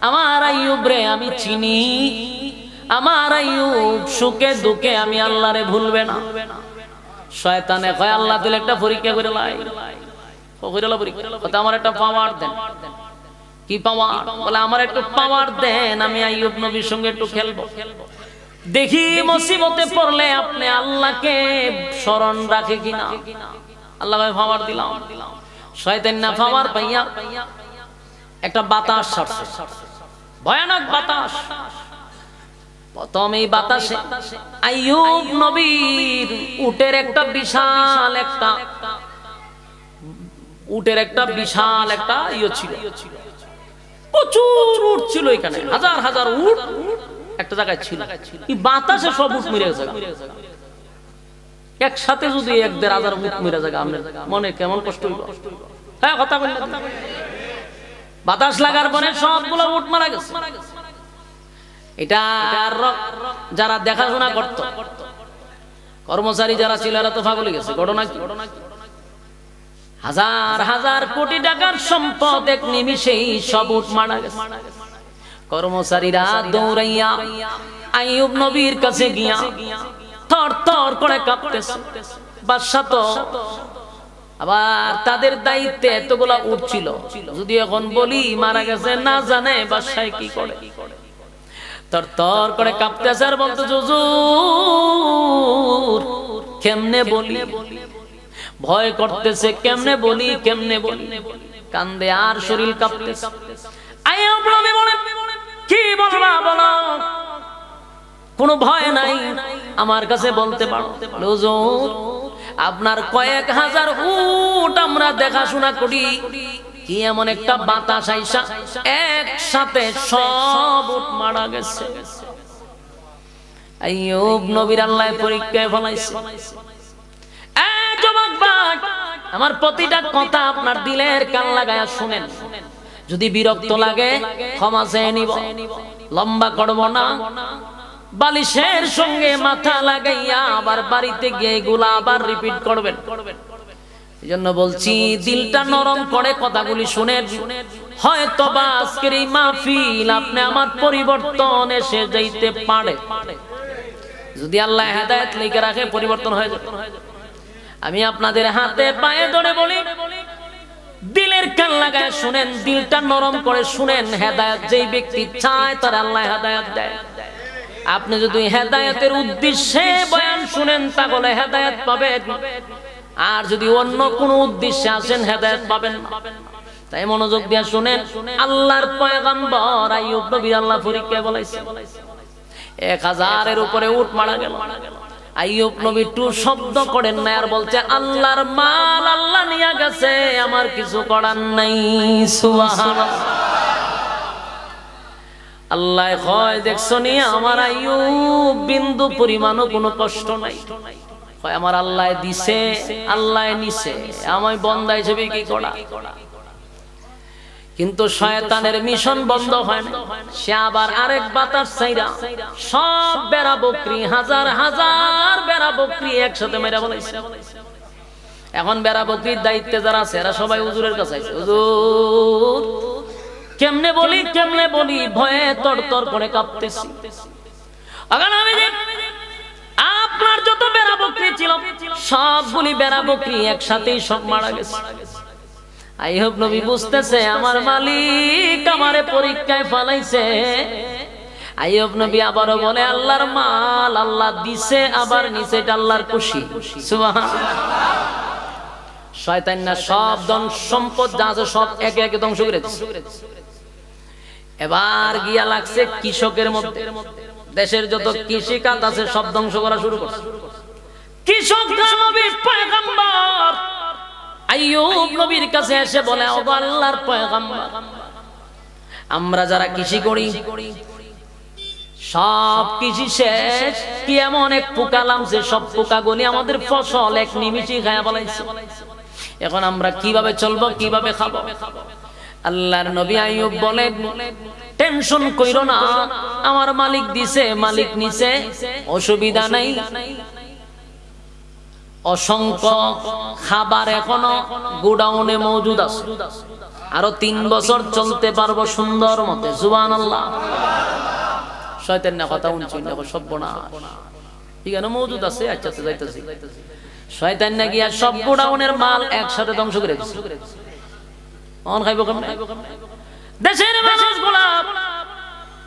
[SPEAKER 1] আমার আইয়ুব রে আমি চিনি, আমার আইয়ুব সুখে দুঃখে আমি আল্লাহরে ভুলবে না। শয়তানে কয়, আল্লাহ তুই একটা পরীক্ষা করে লাই। আমার একটা পাওয়ার দেন। কি পাওয়ার? বলে আমার একটু পাওয়ার দেন, আমি আইয়ুব নবীর সঙ্গে একটু খেলবো, দেখি মুসিবতে পড়লে আপনি আল্লাহকে স্মরণ রাখে কিনা। আল্লাহ ভাই পাওয়ার দিলাম। শয়তান না পাওয়ার পাইয়া একটা বাতাস ছাড়ছে, ভয়ানক বাতাস। প্রথম এই বাতাসে আইয়ুব নবীর উটের একটা বিশাল একটা ইয়ে ছিল, প্রচুর উট ছিল এখানে, হাজার হাজার উট একটা জায়গায় ছিল। এই বাতাসে সব উট মরে গেছে। একসাথে যদি ১,৫০০ উট মরে যায়, আপনার মনে কেমন কষ্ট হইব? হ্যাঁ, কথা বললেন। বাতাস লাগার পরে সবগুলো উট মারা গেছে। এটা যারা দেখাশোনা করত, কর্মচারী যারা ছিল, এরা তো পাগল হয়ে গেছে। ঘটনা কি? হাজার হাজার কোটি টাকার সম্পদ এক নিমিষেই সব উট মারা গেছে। কর্মচারীরা দৌড়াইয়া আইয়ুব নবীর কাছে গিয়া থর থর করে কাঁপতেছে। বাদশা তো আবার তাদের দায়িত্বে এতগুলা উট ছিল, যদি এখন বলি মারা গেছে, না জানে বাদশায় কি করে। থর থর করে কাঁপতেছে আর বলতে, হুজুর কেমনে বলি, ভয় করতেছে, কেমনে বলি, কেমনে বলি। কান্দে আর শরীর কাঁপতেছে। আইয়ুব নবী বলে, কি বলবা বলো, কোনো ভয় নাই, আমার কাছে বলতে পারো। হুজুর আপনার কয়েক হাজার উট আমরা দেখাশোনা করি, কি এমন একটা বাতাস আইসা একসাথে সব উট মারা গেছে। আইয়ুব নবীর আল্লাহ পরীক্ষায় ফলাইছে। আমার প্রতিটা কথা আপনার দিলের কান লাগায়া শুনেন। যদি বিরক্ত লাগে ক্ষমা চেয়ে নিব, লম্বা করব না। বালিশের সঙ্গে মাথা লাগাইয়া আবার বাড়িতে গিয়ে এগুলা আবার রিপিট করবেন। এই জন্য বলছি, দিলটা নরম করে কথাগুলি শুনেন। হয়তো বা আজকের এই মাহফিল আপনি আমার পরিবর্তন এসে যাইতে পারে। যদি আল্লাহ হেদায়েত লিখে রাখে, পরিবর্তন হয়ে যাবে। আমি আপনাদের হাতে পায়ে ধরে বলি, দিলের কান লাগায় শুনেন, দিলটা নরম করে শুনেন। হেদায়েত যেই ব্যক্তি চায় তার আল্লাহ হেদায়েত দেয়। আপনি যদি হেদায়েতের উদ্দেশ্যে বয়ান শুনেন তাহলে হেদায়েত পাবেন, আর যদি অন্য কোনো উদ্দেশ্যে আসেন হেদায়েত পাবেন না। তাই মনোযোগ দিয়ে শুনেন। আল্লাহর পয়গম্বর আইয়ুব নবী আল্লাহ পরীক্ষায় বলাইছে, ১,০০০-এর উপরে উট মারা গেল। আইয়ুব নবী টু শব্দ করেন না, আর বলছে, আল্লাহর মাল আল্লাহ নিয়ে গেছে, আমার কিছু করার নাই। সুবহানাল্লাহ। আল্লাহ কয়, দেখছো নি আমার আইয়ুব বিন্দু পরিমাণও কোনো কষ্ট নাই। কয় আমার আল্লাহ দিছে, আল্লাহ নিছে, আমায় বান্দা হিসেবে কি করা। কিন্তু শয়তানের মিশন বন্ধ হয় না, সে আবার আরেক বাতাস চাইরা সব বেড়া বকরি, হাজার হাজার বেড়া বকরি একসাথে মেরা বলাইছে। এখন বেড়া বকরির দায়িত্বে যারা আছে এরা সবাই হুজুরের কাছে আইছে, হুজুর কেমনে বলি ভয়ে তরতর করে কাঁপতেছি। আপনার যত বেড়া বকরি ছিল সবগুলি বেড়া বকরি একসাথেই সব মারা গেছে। আইয়ুব নবী বুঝতেছে আমার মালিক আমারে পরীক্ষায় ফলাইছে। আইয়ুব নবী আবারও বলে আল্লাহর মাল আল্লাহ দিছে আবার নিছে, এটা আল্লাহর খুশি। সুবহানাল্লাহ। শয়তান না সব ধন সম্পদ যা আছে সব একে একে ধ্বংস করে দিছে। এবার গিয়া লাগছে কৃষকের মধ্যে, দেশের যত কৃষি কাজ আছে সব ধ্বংস করা শুরু করছে। কৃষক নবীর পয়গম্বর আইয়ুব নবীর কাছে এসে বলে ওগো আল্লাহর পয়গম্বর, আমরা যারা কৃষি করি সব কৃষি শেষ, কি এমন এক পোকা নামছে সব পোকাগুলি আমাদের ফসল এক নিমিষে খায়া ফলাইছে। এখন আমরা কিভাবে চলবো, কিভাবে খাবো? আল্লাহর নবী আইয়ুব বলেন টেনশন কইরো না, আমার মালিক দিছে মালিক নিছে, অসুবিধা নাই। অসংখ্য খাবার এখনো গোডাউনে মজুদ আছে, আরো 3 বছর চলতে পারবো সুন্দর মতে। সুবহানাল্লাহ। শয়তান না কথা উনছি না সর্বনাশ, এখানে মজুদ আছে। আচ্ছা যাইতেছি, শয়তান না গিয়া সব গোডাউনের মাল একসাথে ধ্বংস করে দিছে। অন খাইবো কেমনে? দেশের মানুষগুলা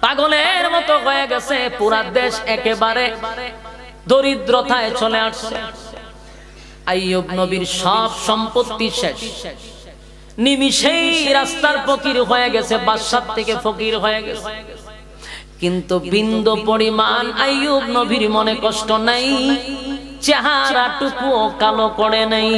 [SPEAKER 1] পাগলের মতো হয়ে গেছে, পুরা দেশ একেবারে দরিদ্রতায় চলে আসছে। আইয়ুব নবীর সব সম্পত্তি শেষ, নিমিষেই রাস্তার ফকির হয়ে গেছে, বাদশাহ থেকে ফকির হয়ে গেছে। কিন্তু বিন্দু পরিমাণ আইয়ুব নবীর মনে কষ্ট নাই, চেহারাটুকুও কালো করে নাই।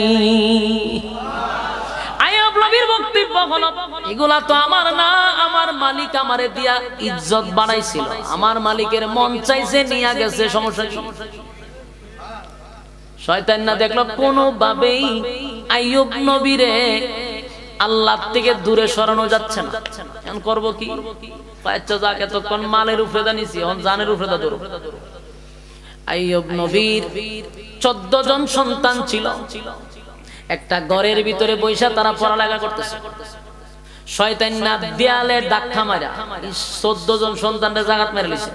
[SPEAKER 1] আইয়ুব নবীর বক্তব্য হলো এগুলা তো আমার না, আমার মালিক আমারে দিয়া ইজ্জত বাড়াইছিল, আমার মালিকের মন চাইছে নিয়ে গেছে, সমস্যা কি? শয়তান না দেখলো কোনোভাবেই আইয়ুব নবীরে আল্লাহ থেকে দূরে সরানো যাচ্ছে না। এখন করবো কি? আচ্ছা যাক, এতক্ষণ মালের উপরে দানিছি, এখন জানের উপরে দা ধরো। আইয়ুব নবীর 14 জন সন্তান ছিল, একটা ঘরের ভিতরে বৈশা তারা পড়ালেখা করতেছে। শয়তান না দেয়ালে ধাক্কা মারা 14 জন সন্তানরে জাগাত মেরে লিছে।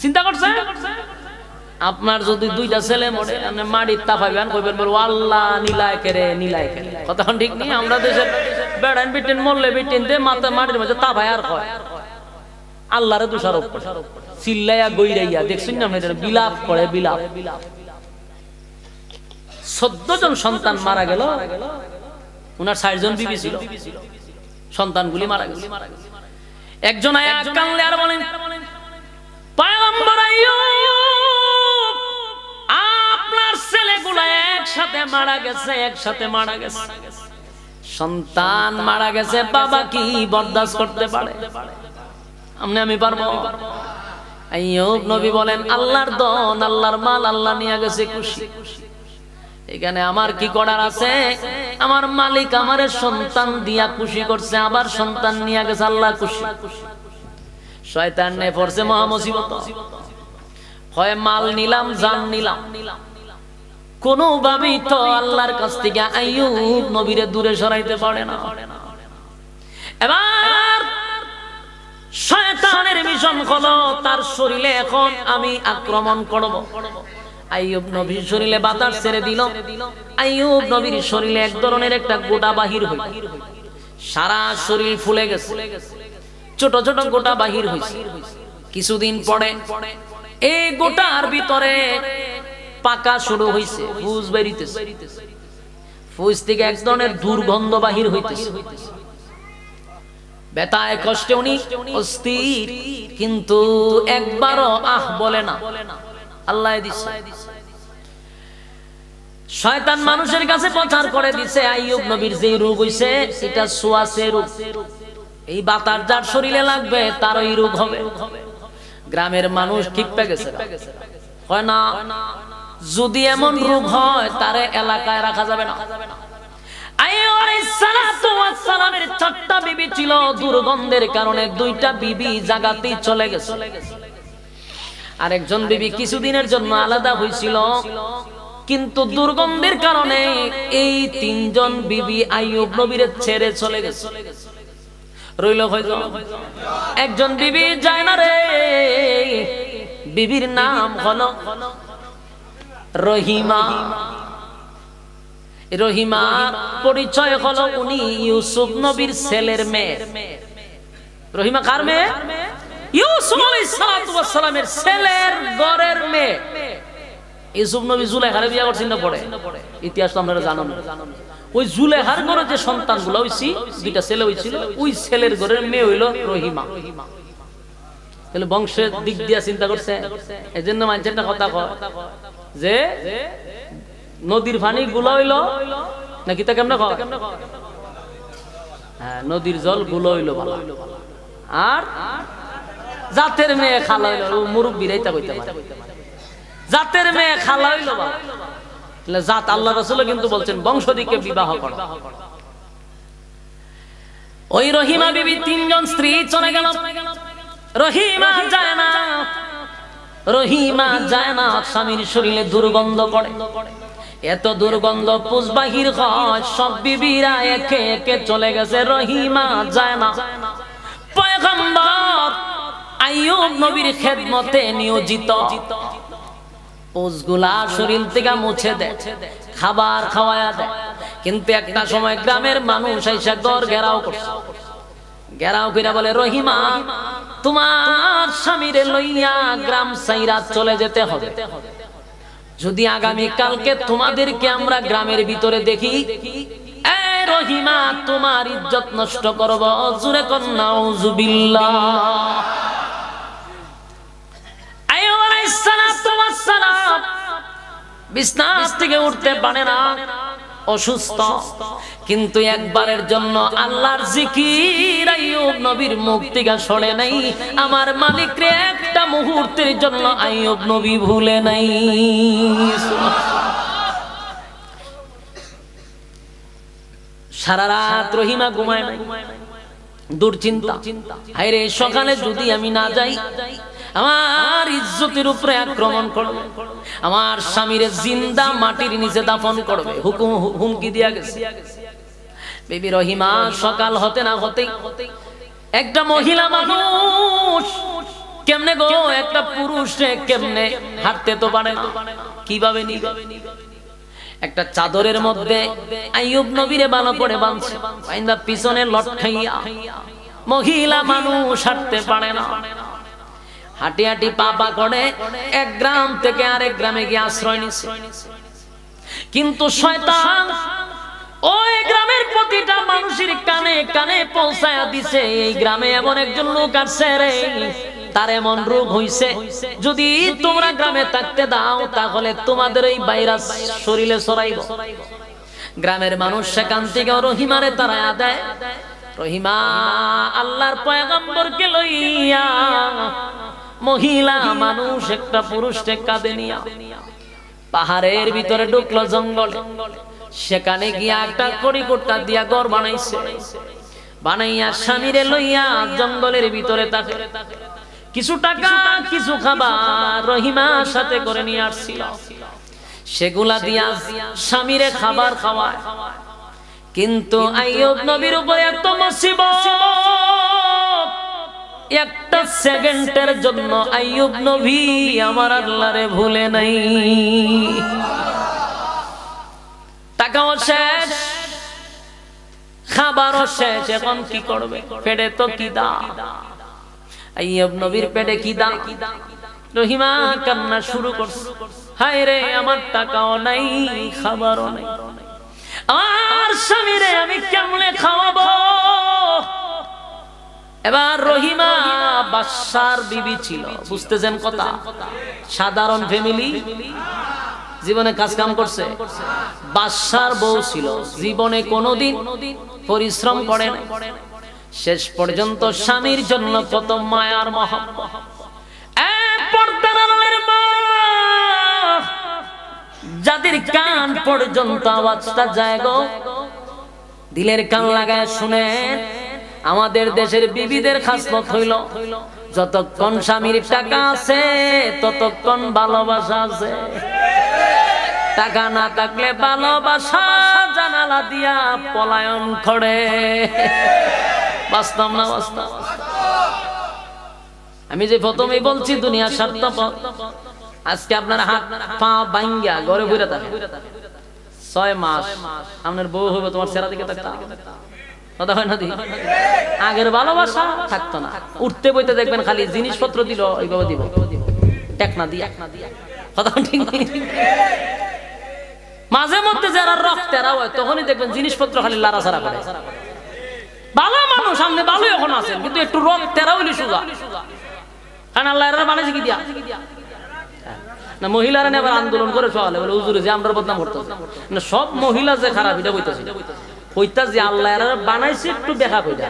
[SPEAKER 1] চিন্তা করছে আপনার যদি 2টা ছেলে মরে আপনি মাটির তাফাইবেন, কইবেন বল আল্লাহ নিলায় কেরে নিলায় কেরে। কথা ঠিক নেই? আমরা দেশের বেড়ান বিটিন মরলে বিটিন দে মাথা মাটির মধ্যে তাফায় আর কয় আল্লাহরে দোষারোপ করে, চিল্লাইয়া গইরাইয়া দেখছেন না আপনাদের বিলাপ করে, বিলাপ। 14 জন সন্তান মারা গেল, উনার 60 জন বিবি ছিল, সন্তানগুলি মারা গেছে। একজন আয়া কানলে আর বলেন পয়গম্বর আইয়ুব আপনার ছেলেগুলো একসাথে মারা গেছে, একসাথে মারা গেছে, সন্তান মারা গেছে, বাবা কি বরদাস্ত করতে পারে? আমি পারবো? আইয়ুব নবী বলেন আল্লাহর দন আল্লাহর মাল আল্লাহ নিয়ে গেছে, খুশি। এখানে আমার কি করার আছে? আমার মালিক আমারে সন্তান দিয়া খুশি করছে, আবার সন্তান নিয়ে গেছে, আল্লাহ খুশি। শয়তান নে পড়ছে মহা মুসিবত। হয় মাল নিলাম, জান নিলাম, কোনোভাবেই তো আল্লাহর কাছ থেকে আইয়ুব নবীরে দূরে সরাইতে পারে না। এবার শয়তানের মিশন হলো তার শরীরে এখন আমি আক্রমণ করব। আইয়ুব নবীর শরীরে বাতাস ছেড়ে দিল, আইয়ুব নবীর শরীরে এক ধরনের একটা গোটা বাহির হইল, সারা শরীর ফুলে গেছে, ছোট ছোট গোটা বাহির হইছে। কিছুদিন পরে এই গোটার ভিতরে পাকা শুরু হইছে, ফুস বেরিতেছে, ফুস থেকে এক ধরনের দুর্গন্ধ বাহির হইতেছে। ব্যথায় কষ্টে উনি অস্থির, কিন্তু একবারও আহ বলে না, আল্লাহ দিছে। শয়তান মানুষের কাছে প্রচার করে দিছে আইয়ুব নবীর যে রোগ হইছে এটা সোয়াসে রোগ, এই বাতাস যার শরীরে লাগবে তার ওই রোগ হবে। গ্রামের মানুষ ক্ষিপ্পে গেছে, হয় না যদি এমন রোগ হয় তারে এলাকায় রাখা যাবে না। আইয়ুব আলাইহিস সালাতু ওয়াস সালামের 4টা বিবি ছিল, দুর্গন্ধের কারণে 2টা বিবি জাগাতেই চলে গেছে। আরেকজন বিবি কিছুদিনের জন্য আলাদা হয়েছিল, কিন্তু দুর্গন্ধের কারণে এই 3 জন বিবি আইয়ুব নবীর ছেড়ে চলে গেছে। রইল কয়জন? একজন বিবি যায় না রে, বিবির নাম হলো রহিমা। রহিমা পরিচয় হলো উনি ইউসুফ নবীর ছেলের মেয়ে। রহিমা কার মেয়ে? ইউসুফ আলাইহিস সালাতু ওয়াস সালামের ছেলের ঘরের মেয়ে। ইউসুফ নবী জুলাইখারে বিয়ে করছেন না পড়ে, ইতিহাস তো আপনারা জানেন। ওই জুলাইখার ঘরে যে সন্তানগুলো হইছে, 2টা ছেলে হইছিল, ওই ছেলের ঘরের মেয়ে হইল রহিমা। তাহলে বংশের দিক দিয়ে চিন্তা করছে। এজন্য মানুষের একটা কথা কয় যে নদীর পানি গুলো হইলো নাকি তা কেমনে কয়? হ্যাঁ, নদীর জল গুলো হইলো ভালো, আর জাতের মেয়ে খালা হইলো মুরব্বীরাই তা কইতে পারে। জাতের মেয়ে খালা হইলো ভালো। তাহলে জাত আল্লাহ রাসূল কিন্তু বলছেন বংশ দিকে বিবাহ করো। ওই রহিমা বিবি 3 জন স্ত্রী চলে গেল। রহিমা যায় না, রহিমা যায় না, স্বামীর শরীরে দুর্গন্ধ করে। এত দুর্গন্ধ পুষ বাহির হয়, সব বিবিরা একে একে চলে গেছে, রহিমা যায় না। পয়গম্বর আইয়ুব নবীর খেদমতে নিয়োজিত, পুষগুলা শরীর থেকে মুছে দেয়, খাবার খাওয়ায়া দেয়। কিন্তু একটা সময় গ্রামের মানুষ আইসা ঘর ঘেরাও করছে। ঘেরাও করে বলে, রহিমা তোমার স্বামীরে লইয়া গ্রাম সাইরা চলে যেতে হবে। যদি আগামী কালকে তোমাদেরকে আমরা গ্রামের ভিতরে দেখি, এ রহিমা তোমার ইজ্জত নষ্ট করব। জোরে কর নাউজুবিল্লাহ। আইয়ুব আলাইহিস সালাতু ওয়াস সালাম বিছনা থেকে উঠতে পারে না, অসুস্থ। কিন্তু একবারের জন্য আল্লাহর জিকির আইয়ুব নবীর মুখ থেকে সরে নাই। আমার মালিক রে একটা মুহূর্তের জন্য আইয়ুব নবী ভুলে নাই। সারা রাত রহিমা ঘুমায় নাই, দুশ্চিন্তা। হায়রে সকালে যদি আমি না যাই, আমার ইজ্জতের উপরে আক্রমণ করবে, আমার স্বামীরে জিন্দা মাটির নিচে দাফন করবে, হুমকি দিয়া গেছে। বিবি রহিমা সকাল হতে না হতেই একটা মহিলা মানুষ কেমনে গো, একটা পুরুষ কেমনে হাঁটতে তো পারে না, কিভাবে নিবে? একটা চাদরের মধ্যে আইয়ুব নবীরে ভালো করে বাঁধছে, বাইন্দা পিছনে লটকাইয়া। মহিলা মানুষ হাঁটতে পারে না, হাঁটি হাঁটি পা করে এক গ্রাম থেকে আরেক গ্রামে গিয়ে আশ্রয় নিছে। কিন্তু শয়তান ওই গ্রামের প্রতিটা মানুষের কানে কানে পৌঁছায়া দিছে, এই গ্রামে এমন একজন লোক আছে রে, তার এমন রোগ হইছে, যদি তোমরা গ্রামে থাকতে দাও তাহলে তোমাদের এই ভাইরাস শরীরে ছড়াইব। গ্রামের মানুষ সেখান থেকে রহিমারে তাড়ায়া দেয়। রহিমা আল্লাহর পয়গম্বরকে লইয়া মহিলা মানুষ একটা পুরুষকে কাঁধে নিয়া পাহাড়ের ভিতরে ঢুকলো, জঙ্গলে। সেখানে গিয়া একটা কড়িকুট্টা দিয়া ঘর বানাইছে, বানাইয়া স্বামীরে লইয়া জঙ্গলের ভিতরে থাকে। কিছু টাকা কিছু খাবার রহিমার সাথে করে নিয়ে আসছিল, সেগুলা দিয়া স্বামীরে খাবার খাওয়ায়। কিন্তু আইয়ুব নবীর উপরে এত মুসিবত, একটা সেকেন্ডের জন্য আইয়ুব নবী আমার আল্লাহরে ভুলে নাই। টাকাও শেষ, খাবারও শেষ, এখন কি করবে? পেটে তো খিদা। আইয়ুব নবীর পেটে খিদা। রহিমা কান্না শুরু করছে, হায় রে আমার টাকাও নাই, খাবারও নাই, আর স্বামীরে আমি কেমনে খাওয়াবো? এবার রহিমা বাদশার বিবি ছিল, বুঝতেছেন কথা, সাধারণ ফ্যামিলি, জীবনে কাজ কাম করছে। বাদশার বউ ছিল, জীবনে কোনোদিন পরিশ্রম করে না, শেষ পর্যন্ত স্বামীর জন্য কত মায়ার মহব্বত। যাদের কান পর্যন্ত আওয়াজটা যায় গো, দিলের কান লাগায় শুনেন, আমাদের দেশের বিবিদের খাসলত হইল যতক্ষণ স্বামীর টাকা আছে ততক্ষণ ভালোবাসা আছে। টাকা না থাকলে ভালোবাসা জানালা দিয়া পলায়ন করে। বাস্তব না বাস্তব? আমি যে প্রথমেই বলছি দুনিয়া স্বার্থপর। আজকে আপনার হাত পা ভাঙ্গা ঘরে ঘুরে থাকে 6 মাস, আপনার বউ হবে তোমার চেহারা দিকে তাকাতো, কথা হয় না? আগের ভালোবাসা থাকতো না। উঠতে বইতে দেখবেন খালি জিনিসপত্র দিল ওইভাবে দিব, টেকনা দিয়া, কথা ঠিক নেই। মাঝে মধ্যে যারা রক্তেরা হয় তখনই দেখবেন জিনিসপত্র খালি লাড়াছাড়া করে। ভালো মানুষ সামনে ভালোই এখন আছেন, কিন্তু একটু রক্তেরা হইলে সুজা, কারণ আল্লাহ এরা বানাইছে কি দিয়া না? মহিলারা আবার আন্দোলন করে সকালে বলে হুজুরে যে আমরা বদনাম করতেছি না, সব মহিলা যে খারাপ এটা বইতেছে কইতা যে আল্লাহ এরা বানাইছে একটু দেখা কইটা।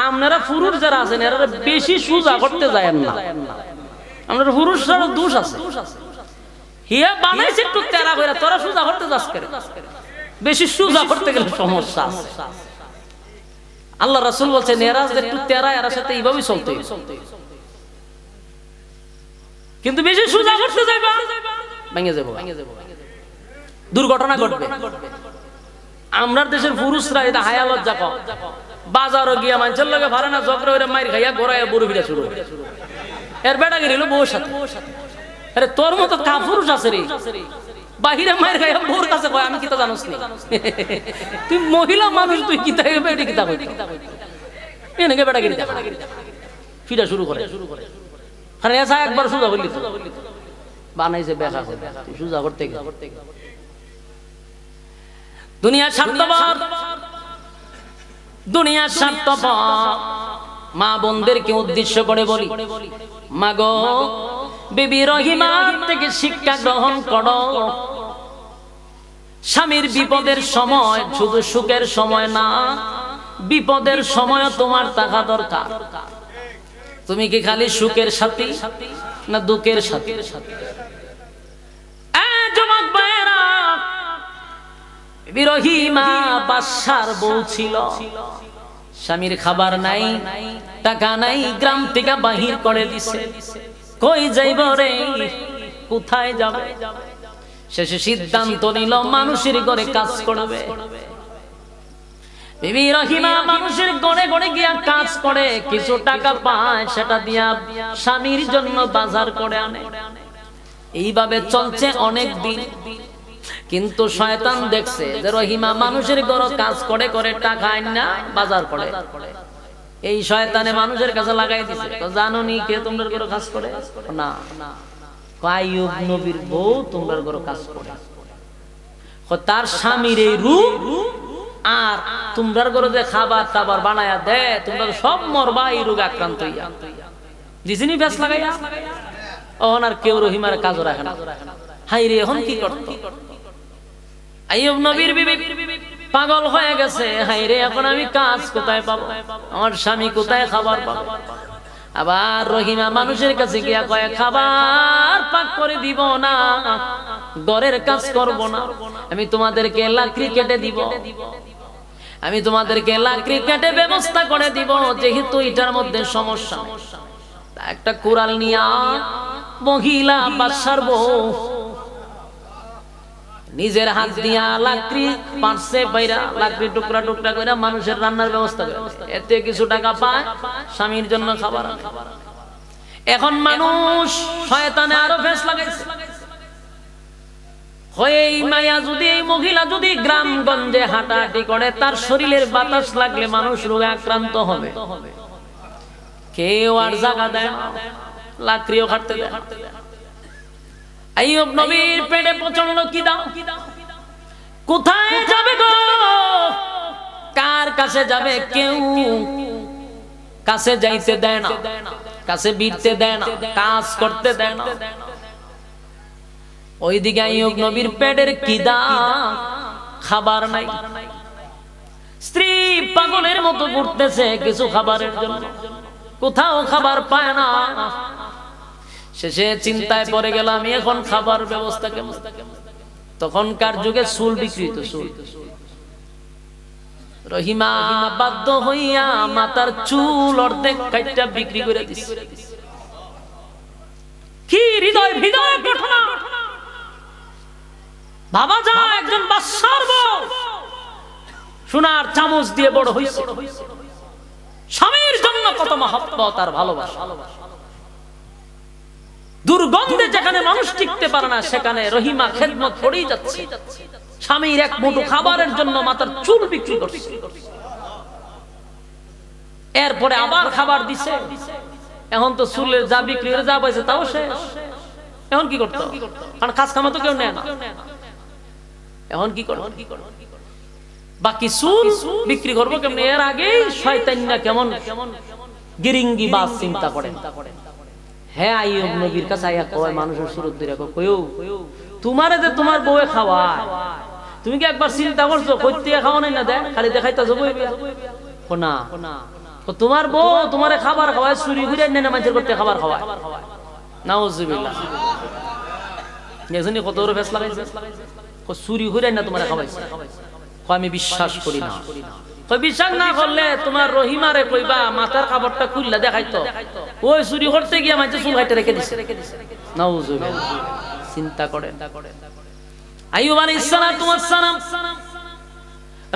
[SPEAKER 1] আপনারা পুরুষ যারা আছেন এরা বেশি সুজা করতে যায়েন না, আপনারা পুরুষরা দোষ আছে। হিয়া বানাইছে একটু তেরা কইরা, তোরা সুজা করতে যাস করে, বেশি সুজা করতে গেলে সমস্যা আছে। আল্লাহ রাসূল বলছেন এরা যে একটু তেরা, এর সাথে এইভাবেই চলতে, কিন্তু বেশি সুজা করতে যাইবা ভেঙে যাবো, দুর্ঘটনা ঘটবে। আমরা দেশের পুরুষরা এটা হায়া লজ্জা কম, বাজারও গিয়া মানুষের লগে ভাড়া না ঝগড়া করে মাইর খাইয়া গোড়াইয়া বুড়ো ফিরা শুরু। এর বেটা গেল বউর সাথে, আরে তোর মতো কাপুরুষ আছে রে, বাহিরে মাইর খাইয়া বউর কাছে কয় আমি কিতা জানোস নি, তুই মহিলা মানুষ তুই কিতা বেটি কিতা কই এনেকে বেটা গিরি ফিরা শুরু করে। আরে এসা একবার সুজা বললি তো বানাইছে বেকা করে, সুজা করতে গেল। দুনিয়ার স্বার্থপর, দুনিয়ার স্বার্থপর। মা বোনদেরকে উদ্দেশ্য করে বলি, মা গো বিবি রহিমা থেকে শিক্ষা গ্রহণ করো। স্বামীর বিপদের সময় শুধু সুখের সময় না, বিপদের সময় তোমার থাকা দরকার। তুমি কি খালি সুখের সাথী না দুঃখের সাথী? যুবক ভাইরা, বিবি রহিমা বাদশার বউ ছিল, স্বামীর খাবার নাই, টাকা নাই, গ্রাম থেকে বাহির করে দিছে। কই যাইব রে, কোথায় যাবে? শেষে সিদ্ধান্ত নিল মানুষের ঘরে কাজ করবে। বিবি রহিমা মানুষের ঘরে ঘরে গিয়া কাজ করে, কিছু টাকা পায়, সেটা দিয়া স্বামীর জন্য বাজার করে আনে। এইভাবে চলছে অনেক দিন। কিন্তু শয়তান দেখছে যে রহিমা মানুষের ঘরে কাজ করে করে টাকা আইন না বাজার করে। এই শয়তানে মানুষের কাছে লাগাই দিছে, তো জানো নি কে তোমাদের ঘরে কাজ করে? না, আইয়ুব নবীর বউ তোমাদের ঘরে কাজ করে। তার স্বামীর এই রূপ আর তোমরার ঘরে যে খাবার টাবার বানায়া দে, তোমরা সব মরবা এই রোগে আক্রান্ত হইয়া। দিছিনি বেশ লাগাইয়া, ওহন আর কেউ রহিমার কাজও রাখে না। হাই রে, এখন কি করতো? আইয়ুব নবীর বিবি পাগল হয়ে গেছে, হাই রে এখন আমি কাজ কোথায় পাবো, আমার স্বামী কোথায় খাবার পাবো? আবার রহিমা মানুষের কাছে গিয়া কয় খাবার পাক করে দিব না, ঘরের কাজ করব না, আমি তোমাদেরকে লাকড়ি কেটে দিব, আমি তোমাদেরকে লাকড়ি কেটে ব্যবস্থা করে দিব, যেহেতু এটার মধ্যে সমস্যা। একটা কুড়াল নিয়া মহিলা বাদশার বউ নিজের হাত দিয়া লাকড়ি পাঁচছে বাইরা, লাকড়ি টুকরা টুকরা করে মানুষের রান্নার ব্যবস্থা করে, এতে কিছু টাকা পায়, স্বামীর জন্য খাবার। এখন মানুষ শয়তানে আরো ফেস লাগাইছে। এই মায়া যদি, এই মহিলা যদি গ্রামগঞ্জে হাঁটাহাঁটি করে, তার শরীরের বাতাস লাগলে মানুষ রোগে আক্রান্ত হবে। কেউ আর জায়গা দেয় না, লাকড়িও কাটতে দেয়। আইয়ুব নবীর পেটে প্রচন্ড খিদা, কোথায় যাবে গো, কার কাছে যাবে? কেউ কাছে যাইতে দেয় না, কাছে বিড়তে দেয় না, কাজ করতে দেয় না। ওইদিকে আইয়ুব নবীর পেটের খিদা, খাবার নাই। স্ত্রী পাগলের মতো ঘুরতেছে কিছু খাবারের জন্য, কোথাও খাবার পায় না। শেষে চিন্তায় পড়ে গেল, আমি এখন খাবার ব্যবস্থা কেমন? তখনকার যুগে চুল বিক্রি হতো, চুল রহিমা বাধ্য হইয়া মাথার চুল অর্ধেক কাইটা বিক্রি করে দিছে। কি হৃদয় হৃদয় ঘটনা! বাবা যা একজন বাদশার বউ, সোনার চামচ দিয়ে বড় হইছে, স্বামীর জন্য কত মহব্বত আর ভালোবাসা। দুর্গন্ধে যেখানে মানুষ টিকতে পারে না সেখানে রহিমা খেদমত করেই যাচ্ছে। স্বামীর এক মুঠো খাবারের জন্য মাথার চুল বিক্রি করছে। এরপরে আবার খাবার দিছে। এখন তো চুলের যা বিক্রি করে যা পাইছে তাও শেষ। এখন কি করতে? কারণ কাজ কামা তো কেউ নেয় না। এখন কি করব? বাকি চুল বিক্রি করবো কেমন? এর আগে শয়তানরা কেমন গিরিঙ্গি বাস চিন্তা করেন। হ্যাঁ, আইয়ুব নবীর কাছে আইয়া কয়, মানুষের সুরত ধরে কয়ও, তোমারে যে তোমার বউয়ে খাওয়ায়, তুমি কি একবার চিন্তা করছো কইতে খাওয়া নাই না? দেখ খালি দেখাইতা যাবো না, তোমার বউ তোমারে খাবার খাওয়ায়, চুরি ঘুরে না মানুষের করতে খাবার খাওয়ায়। নাউজুবিল্লাহ। এজন্য কত ফেস লাগাইছে, চুরি ঘুরে না তোমারে খাওয়াইছে। আমি বিশ্বাস করি না। বিশ্বাস না করলে তোমার রহিমারে কইবা মাথার কাপড়টা খুললা দেখাইতো, ওই চুরি করতে গিয়ে মানুষের চুল কাইটা রেখে দিছে। নাউজুবিল্লাহ। চিন্তা করেন। আইয়ুব আলাইহিস সালাতু ওয়াস সালাম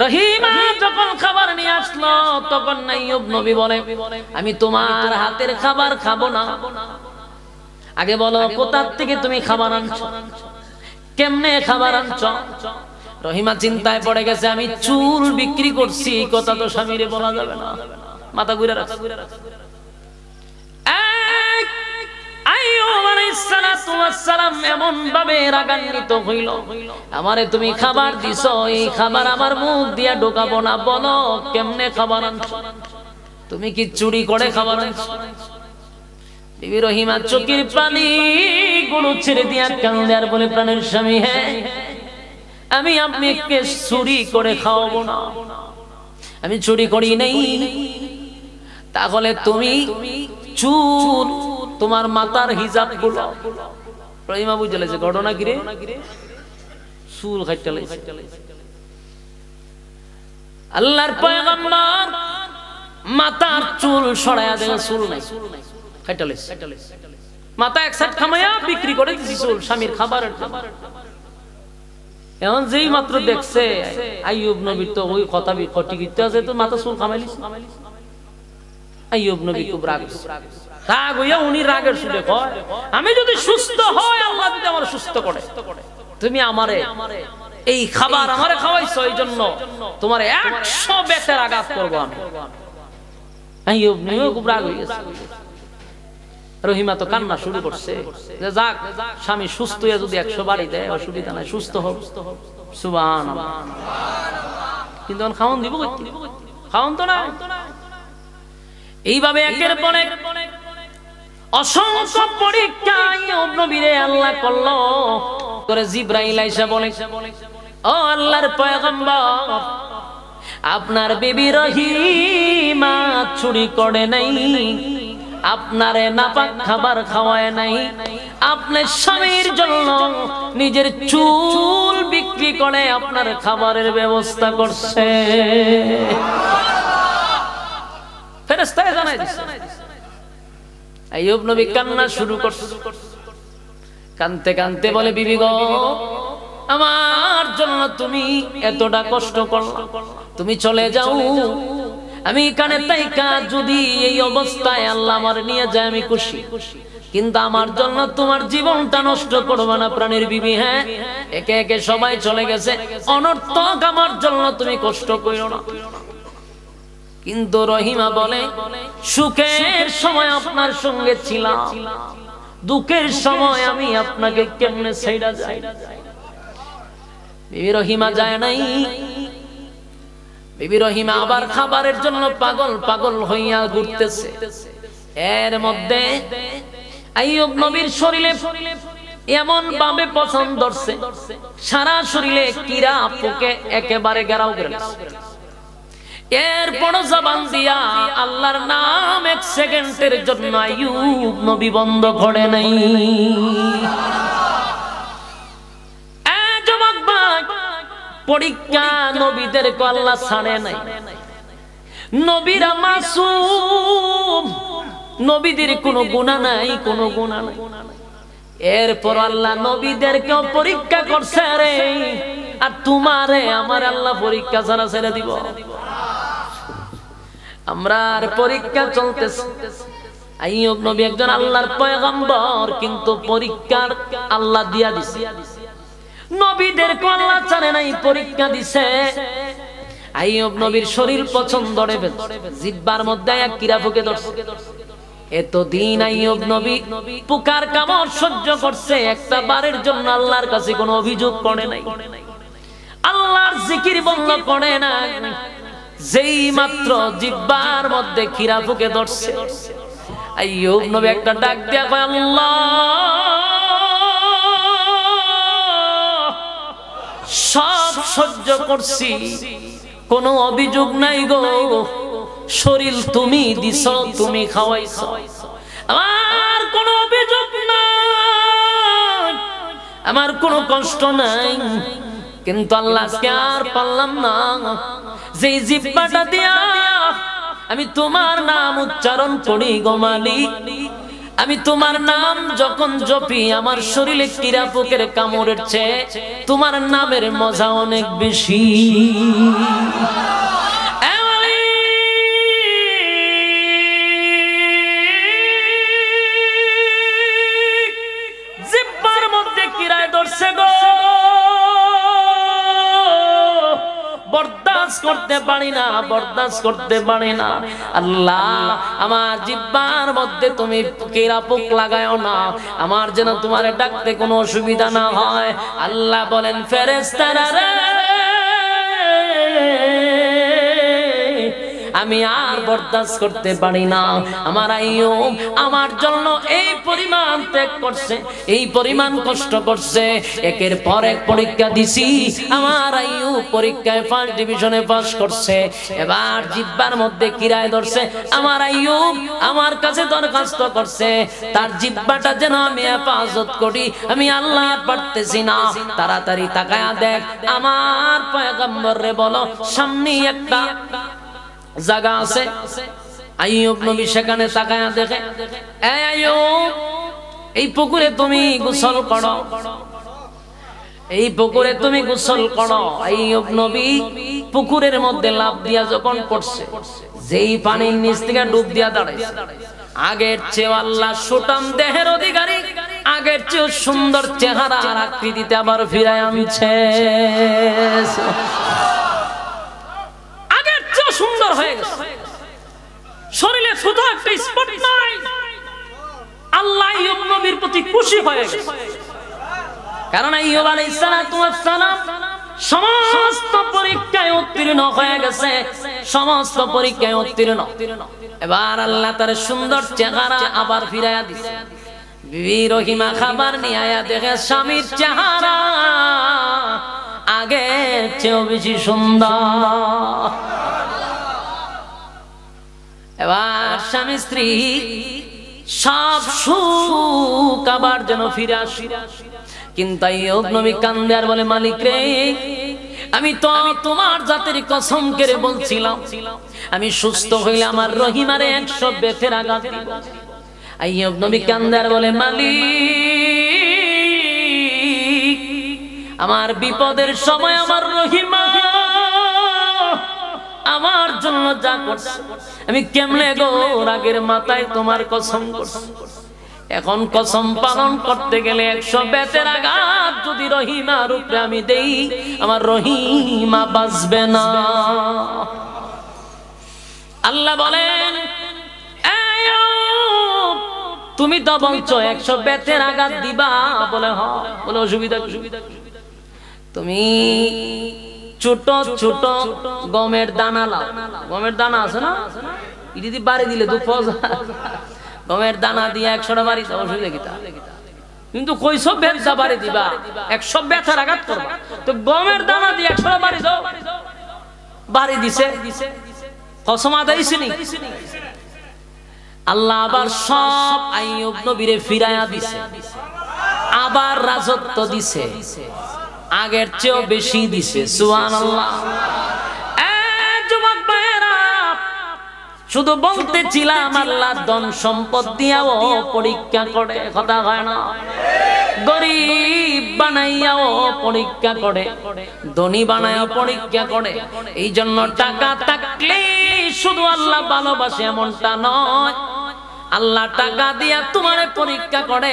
[SPEAKER 1] রহিমা যখন খাবার নিয়ে আসলো তখন আইয়ুব নবী বলে, আমি তোমার হাতের খাবার খাবো না। আগে বলো কোথা থেকে তুমি খাবার আনছো, কেমনে খাবার আনছো? রহিমা চিন্তায় পড়ে গেছে, আমি চুল বিক্রি করছি, কথা তো স্বামীরে বলা যাবে না। মাথা ঘুরে রাখছে। আইয়ুব আলাইহিস সালাতু ওয়াস সালাম এমন ভাবে রাগান্বিত হইল, আমারে তুমি খাবার দিছো, এই খাবার আমার মুখ দিয়া ঢোকাবো না। বলো কেমনে খাবার আনছো? তুমি কি চুরি করে খাবার আনছো? বিবি রহিমা চোখের পানি গুলো ছেড়ে দিয়া কান্দে আর বলে, প্রাণের স্বামী, হ্যাঁ আমি আপনাকে চুরি করে খাওয়াবো না, আমি চুরি করি নাই। তাহলে তুমি চুল, তোমার মাথার হিজাব গুলো। রহিমা বুঝলে যে ঘটনা কি রে, চুল খাইতে লাইছে। আল্লাহর পয়গম্বর মাথার চুল সরায়া দেয়, চুল নাই, খাইতে লাইছে। মাথা এক সাইড খামাইয়া বিক্রি করে দিছি চুল স্বামীর খাবারের জন্য। এখন যেই মাত্র দেখছে আইয়ুব নবীর তো ওই কথা ঠিকইতে আছে, তো মাথা চুল খামাইলিস। আইয়ুব নবী খুব রাগ হইয়া উনি রাগের সুরে কয়, আমি যদি সুস্থ হয়, আল্লাহ যদি আমার সুস্থ করে, তুমি আমারে এই খাবার আমারে খাওয়াইছো, এই জন্য তোমার 100 বেতের আঘাত করবো আমি। আইয়ুব নবী খুব রাগ হয়ে গেছে। রহিমা তো কান্না শুরু করছে যে যাক, স্বামী সুস্থ হয়ে যদি 100 বাড়ি দেয় অসুবিধা নাই, সুস্থ হোক। সুবহানাল্লাহ। কিন্তু খাওন দিব, খাওন তো না। এইভাবে একের পর এক অসংখ্য পরীক্ষা আইয়ুব নবীরে আল্লাহ করলো। করে জিবরাইল আইসা বলে, ও আল্লাহর পয়গম্বর, আপনার বিবি রহিমা চুরি করে নাই, আপনারে নাপাক খাবার খাওয়ায় নাই, আপনার স্বামীর জন্য নিজের চুল বিক্রি করে আপনার খাবারের ব্যবস্থা করছে। ফেরেশতারা জানাই দিছে। আইয়ুব নবী কান্না শুরু করছে। কানতে কানতে বলে, বিবি গো, আমার জন্য তুমি এতটা কষ্ট করলা, তুমি চলে যাও। আমি কানে তাইকা যদি এই অবস্থায় আল্লাহ আমার নিয়ে যায় আমি খুশি, কিন্তু আমার জন্য তোমার জীবনটা নষ্ট করবে না প্রাণের বিবি। হ্যাঁ, একে একে সবাই চলে গেছে, অনর্থক আমার জন্য তুমি কষ্ট কইরো না। কিন্তু রহিমা বলে, সুখের সময় আপনার সঙ্গে ছিলাম, দুঃখের সময় আমি আপনাকে কেমনে ছাইড়া যাই? বিবি রহিমা যায় নাই। বিবি রহিমা আবার খাবারের জন্য পাগল পাগল হইয়া ঘুরতেছে। এর মধ্যে আইয়ুব নবীর শরীরে এমন ভাবে পছন্দ ধরছে, সারা শরীরে কিরা পোকে একেবারে ঘেরাও করে। এরপর জবান দিয়া আল্লাহর নাম 1 সেকেন্ডের জন্য আইয়ুব নবী বন্ধ করে নাই। পরীক্ষা নবীদেরকে আল্লাহ ছাড়ে নাই। নবীরা মাসুম, নবীদের কোনো গুনাহ নাই, কোনো গুনাহ নাই। এরপর আল্লাহ নবীদেরকেও পরীক্ষা করছে রে, আর তোমারে আমার আল্লাহ পরীক্ষা ছাড়া ছেড়ে দিব? আমরা আর পরীক্ষা চলতেছে। আইয়ুব নবী একজন আল্লাহর পয়গম্বর, কিন্তু পরীক্ষার আল্লাহ দিয়া দিছে। নবীদেরকে আল্লাহ ছাড়ে নাই, পরীক্ষা দিছে। আইয়ুব নবীর শরীর পছন্দ ধরে জিহ্বার মধ্যে এক কিরা ফুকে ধরছে। এতদিন আইয়ুব নবী পোকার কামড় সহ্য করছে, একটা বারের জন্য আল্লাহর কাছে কোনো অভিযোগ করে নাই, আল্লাহর জিকির বন্ধ করে না। যেই মাত্র জিহ্বার মধ্যে কিরা ফুকে ধরছে, আইয়ুব নবী একটা ডাক দিয়া কয়, আল্লাহ সব সহ্য করছি, কোনো অভিযোগ নাই গো, শরীর তুমি দিছো, তুমি খাওয়াইছো, আমার কোনো অভিযোগ নাই, আমার কোনো কষ্ট নাই। কিন্তু আল্লাহ আজকে আর পারলাম না, যে জিহ্বাটা দিয়া আমি তোমার নাম উচ্চারণ করি গো মালিক, আমি তোমার নাম যখন জপি, আমার শরীরে কিরা পোকের কামড়ের চেয়ে তোমার নামের মজা অনেক বেশি। জিহ্বার মধ্যে কিরায় ধরছে গো, বরদাস্ত করতে পারি না, বরদাস্ত করতে পারি না। আল্লাহ আমার জিহ্বার মধ্যে তুমি কিরা পোক লাগায়ও না, আমার যেন তোমারে ডাকতে কোনো অসুবিধা না হয়। আল্লাহ বলেন, ফেরেশতারা রে, আমি আর বরদাস্ত করতে পারি না। আমার আইয়ুব আমার জন্য এই পরিমাণ ত্যাগ করছে, এই পরিমাণ কষ্ট করছে, একের পর এক পরীক্ষা দিছি, আমার আইয়ুব পরীক্ষায় ফার্স্ট ডিভিশনে পাস করছে। এবার জিহ্বার মধ্যে কিরায় ধরছে, আমার আইয়ুব আমার কাছে দরখাস্ত করছে, তার জিহ্বাটা যেন আমি হেফাজত করি। আমি আল্লাহ পারতেছি না, তাড়াতাড়ি তাকায়া দেখ, আমার পয়গম্বর রে বলো সামনে একটা জায়গা আছে। আইয়ুব নবী সেখানে তাকায়া দেখে, এই আইয়ুব, এই পুকুরে তুমি গোসল করো, এই পুকুরে তুমি গোসল করো। আইয়ুব নবী পুকুরের মধ্যে লাফ দিয়া যখন পড়ছে, যেই পানির নিচ থেকে ডুব দিয়া দাঁড়াইছে, আগের চেয়ে আল্লাহ সুটাম দেহের অধিকারী, আগের চেয়ে সুন্দর চেহারা আর আকৃতিতে আবার ফিরায় আনছে, সুন্দর হয়ে গেছে, শরীরে শুধু একটা স্পট নাই। আল্লাহ আইয়ুব নবীর প্রতি খুশি হয়ে গেছে, কারণ আইয়ুব আলাইহিস সালাম সমস্ত পরীক্ষায় উত্তীর্ণ হয়ে গেছে, সমস্ত পরীক্ষায় উত্তীর্ণ। এবার আল্লাহ তার সুন্দর চেহারা আবার ফিরাইয়া দিছে। বিবি রহিমা খাবার নিয়ে আয়া দেখে স্বামীর চেহারা আগের চেয়েও বেশি সুন্দর। এবার স্বামী স্ত্রী সব সুখ আবার যেন ফিরে আসে। কিন্তু আইয়ুব নবী কান্দে আর বলে, মালিক রে, আমি তো তোমার জাতের কসম করে বলছিলাম, আমি সুস্থ হইলে আমার রহিমারে 100 বেতের আঘাত দিব। আইয়ুব নবী কান্দে আর বলে, মালিক, আমার বিপদের সময় আমার রহিমা আমার জন্য যা করছে, আমি কেমনে গো রাগের মাথায় তোমার কসম করছি। এখন কসম পালন করতে গেলে 100 বেতের আঘাত যদি রহিমার উপরে আমি দেই, আমার রহিমা বাঁচবে না। আল্লাহ বলেন, তুমি তো বলছো 100 বেতের আঘাত দিবা, বলে হ, বলে অসুবিধা, তুমি ছোট ছোট গমের দানা লাও, গমের দানা আছে না, যদি বাড়ি দিলে দুঃখ, গমের দানা দিয়ে 100টা বাড়ি দাও, অসুবিধা কি তা? কিন্তু কইসব বেচা বাড়ি দিবা, 100 বেচার আঘাত করবা, তো গমের দানা দিয়ে 100টা বাড়ি দাও, বাড়ি দিছে, কসম আদায় হইছে নি? আল্লাহ আবার সব আইয়ুব নবীরে ফিরাইয়া দিছে, আবার রাজত্ব দিছে। আগের চেয়েও বেশি দিছে সুবহানাল্লাহ। যুবক ভাইরা, শুধু বলতেছিলাম আল্লাহ ধন সম্পদ দিয়াও পরীক্ষা করে, কথা হয় না? গরিব বানাইয়াও পরীক্ষা করে, ধনী বানাইও পরীক্ষা করে। এই জন্য টাকা থাকলে শুধু আল্লাহ ভালোবাসে এমনটা নয়, আল্লাহ টাকা দিয়া তোমারে পরীক্ষা করে,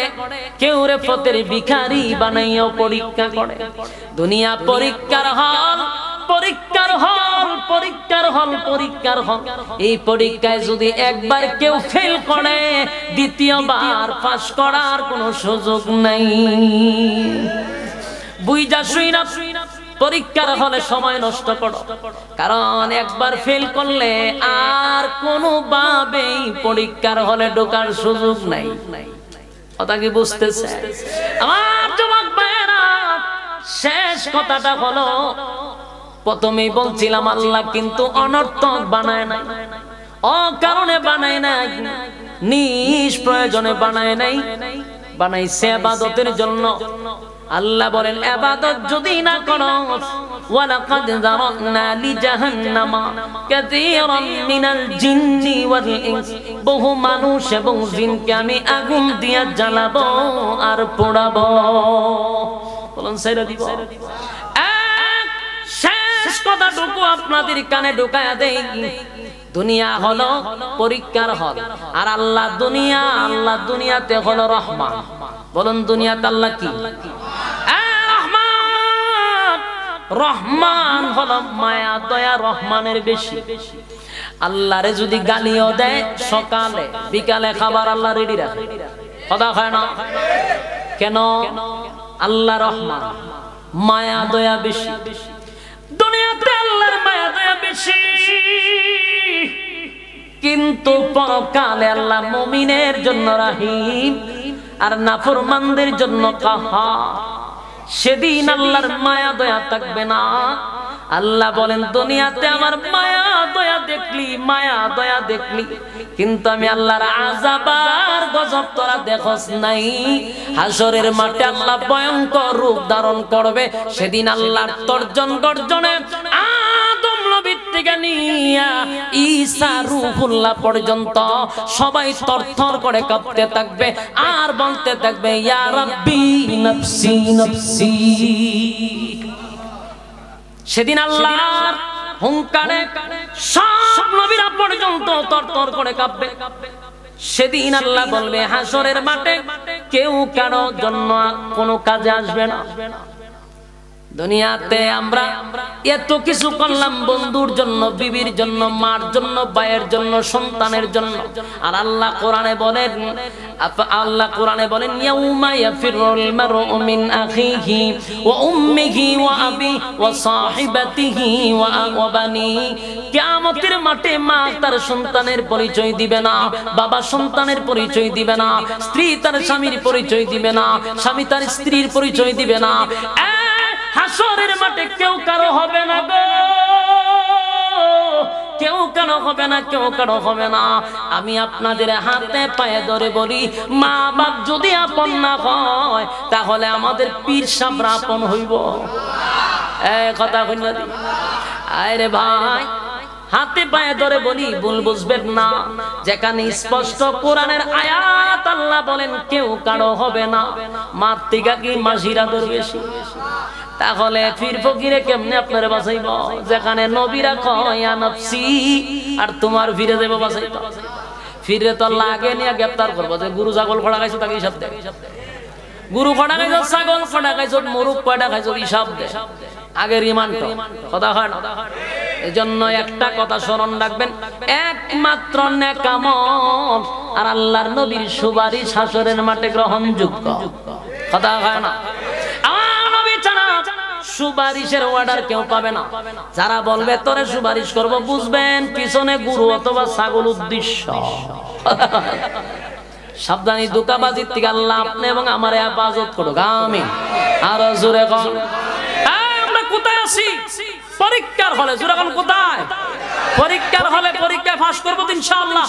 [SPEAKER 1] কেউ রে ফতের ভিখারি বানাইয়াও পরীক্ষা করে। দুনিয়া পরীক্ষার হল, পরীক্ষার হল, পরীক্ষার হল, পরীক্ষার হল। এই পরীক্ষায় যদি একবার কেউ ফেল করে, দ্বিতীয়বার পাস করার কোনো সুযোগ নাই। বুঝা শুই না পরীক্ষার হলে সময় নষ্ট করো, কারণ একবার ফেল করলে আর কোনোভাবেই পরীক্ষার হলে ঢোকার সুযোগ নাই। কথা কি বুঝতেছে আমার যুবক ভাইরা? শেষ কথাটা হলো, প্রথমেই বলছিলাম আল্লাহ কিন্তু অনর্থক বানায় নাই, অকারণে বানায় নাই, নিষ্প্রয়োজনে বানায় নাই, বানাইছে ইবাদতের জন্য। আল্লাহ বলেন ইবাদত যদি না করো, ওয়ালাকাদ যারানা লিজাহান্নামা কাসীরাম মিনাল জিন্নি ওয়াল ইনস, বহু মানুষ এবং জিনকে আমি আগুন দিয়া জ্বালাবো আর পোড়াবো। বলেন ছেড়ে দিব। শেষ কথাটুকু আপনাদের কানে ঢুকায়া দেই, দুনিয়া হলো পরীক্ষার হল, আর আল্লাহ দুনিয়া, আল্লাহ দুনিয়াতে হলো রহমান। বলুন দুনিয়াতে আল্লাহ কি? রহমান। রহমান হলো মায়া দয়া রহমানের বেশি। আল্লাহরে যদি গালিও দেয় সকালে বিকালে খাবার আল্লাহ রেডি রাখে, কথা হয় না? কেন? আল্লাহ রহমান, মায়া দয়া বেশি। দুনিয়াতে আল্লাহর মায়া দয়া বেশি, কিন্তু পরকালে আল্লাহ মুমিনের জন্য রহিম আর নাফরমানদের জন্য কাহার। সেদিন আল্লাহর মায়া দয়া থাকবে না। আল্লাহ বলেন দুনিয়াতে আমার মায়া দয়া দেখলি, মায়া দয়া দেখলি, কিন্তু আমি আল্লাহর আযাব আর গজব তোরা দেখছ নাই। হাসরের মাঠে আল্লাহ ভয়ঙ্কর রূপ ধারণ করবে। সেদিন আল্লাহর তর্জন গর্জনে আদম নবীর থেকে নিয়া ঈসা রূহুল্লাহ পর্যন্ত সবাই থরথর করে কাঁপতে থাকবে আর বলতে থাকবে ইয়া রাব্বি নফসি নফসি। সেদিন আল্লাহর হুঙ্কারে সব নবীরা পর্যন্ত থরথর করে কাঁপবে। সেদিন আল্লাহ বলবে হাসরের মাঠে কেউ কারো জন্য কোনো কাজে আসবে না। দুনিয়াতে আমরা এত কিছু করলাম বন্ধুর জন্য, বিবির জন্য, মার জন্য, ভাইয়ের জন্য, সন্তানের জন্য। আর আল্লাহ কোরআনে বলেন, আল্লাহ কোরআনে বলেন ইয়াউমা ইয়াফিরুল মারউ মিন আখিহি ওয়া উম্মিহি ওয়া আবি ওয়া সাহিবাতিহি ওয়া বানি। কিয়ামতের মাঠে মা তার সন্তানের পরিচয় দিবে না, বাবা সন্তানের পরিচয় দিবে না, স্ত্রী তার স্বামীর পরিচয় দিবে না, স্বামী তার স্ত্রীর পরিচয় দিবে না। হাসরের মাঠে কেউ কারো হবে না গো, কেউ কারো হবে না, কেউ কারো হবে না। আমি আপনাদের হাতে পায়ে ধরে বলি, মা বাপ যদি আপন না হয় তাহলে আমাদের পীর সাহেবরা আপন হইব। কথা কইনা দি আরে ভাই, হাতে পায়ে ধরে বলি, ভুল বুঝবেন না। যেখানে স্পষ্ট কোরআনের আয়াত আল্লাহ বলেন কেউ কারো হবে না, মার থেকে কি মাসিরা দর বেশি, তাহলে ফির ফকিরে কেমনে আপনারা বাঁচাইব? যেখানে নবীরা কয় ইয়া নফসি, আর তোমার ফিরে দেব বাঁচাইতে। ফিরে তো আল্লাহ আগে নিয়ে গ্রেফতার করবো যে গুরু ছাগল খড়া খাইছো তাকে হিসাব দে, গুরু খড়া খাইছো, ছাগল খড়া খাইছো, মুরুখ কয়টা খাইছো হিসাব দে। আগে রিমান্ড, কথা হয় না। এই জন্য একটা কথা স্মরণ রাখবেন, একমাত্র নেকামল আর আল্লাহর নবীর সুপারিশ হাসরের মাঠে গ্রহণযোগ্য, কথা হয় না। সুপারিশের অর্ডার কেউ পাবে না। যারা বলবে তোরে সুপারিশ করব, বুঝবেন পিছনে গুরু অথবা ছাগল উদ্দেশ্য। সাবধানী, ধোঁকাবাজির থেকে আল্লাহ আপনি এবং আমার হেফাজত করুক, আমিন। আর জোরে কোন আমরা কোথায় আছি? পরীক্ষার হলে। জোরে কোন কোথায়? পরীক্ষার হলে। পরীক্ষায় পাস করব তো ইনশাআল্লাহ।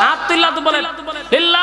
[SPEAKER 1] হাত তুললা তো বলেন লিল্লাহ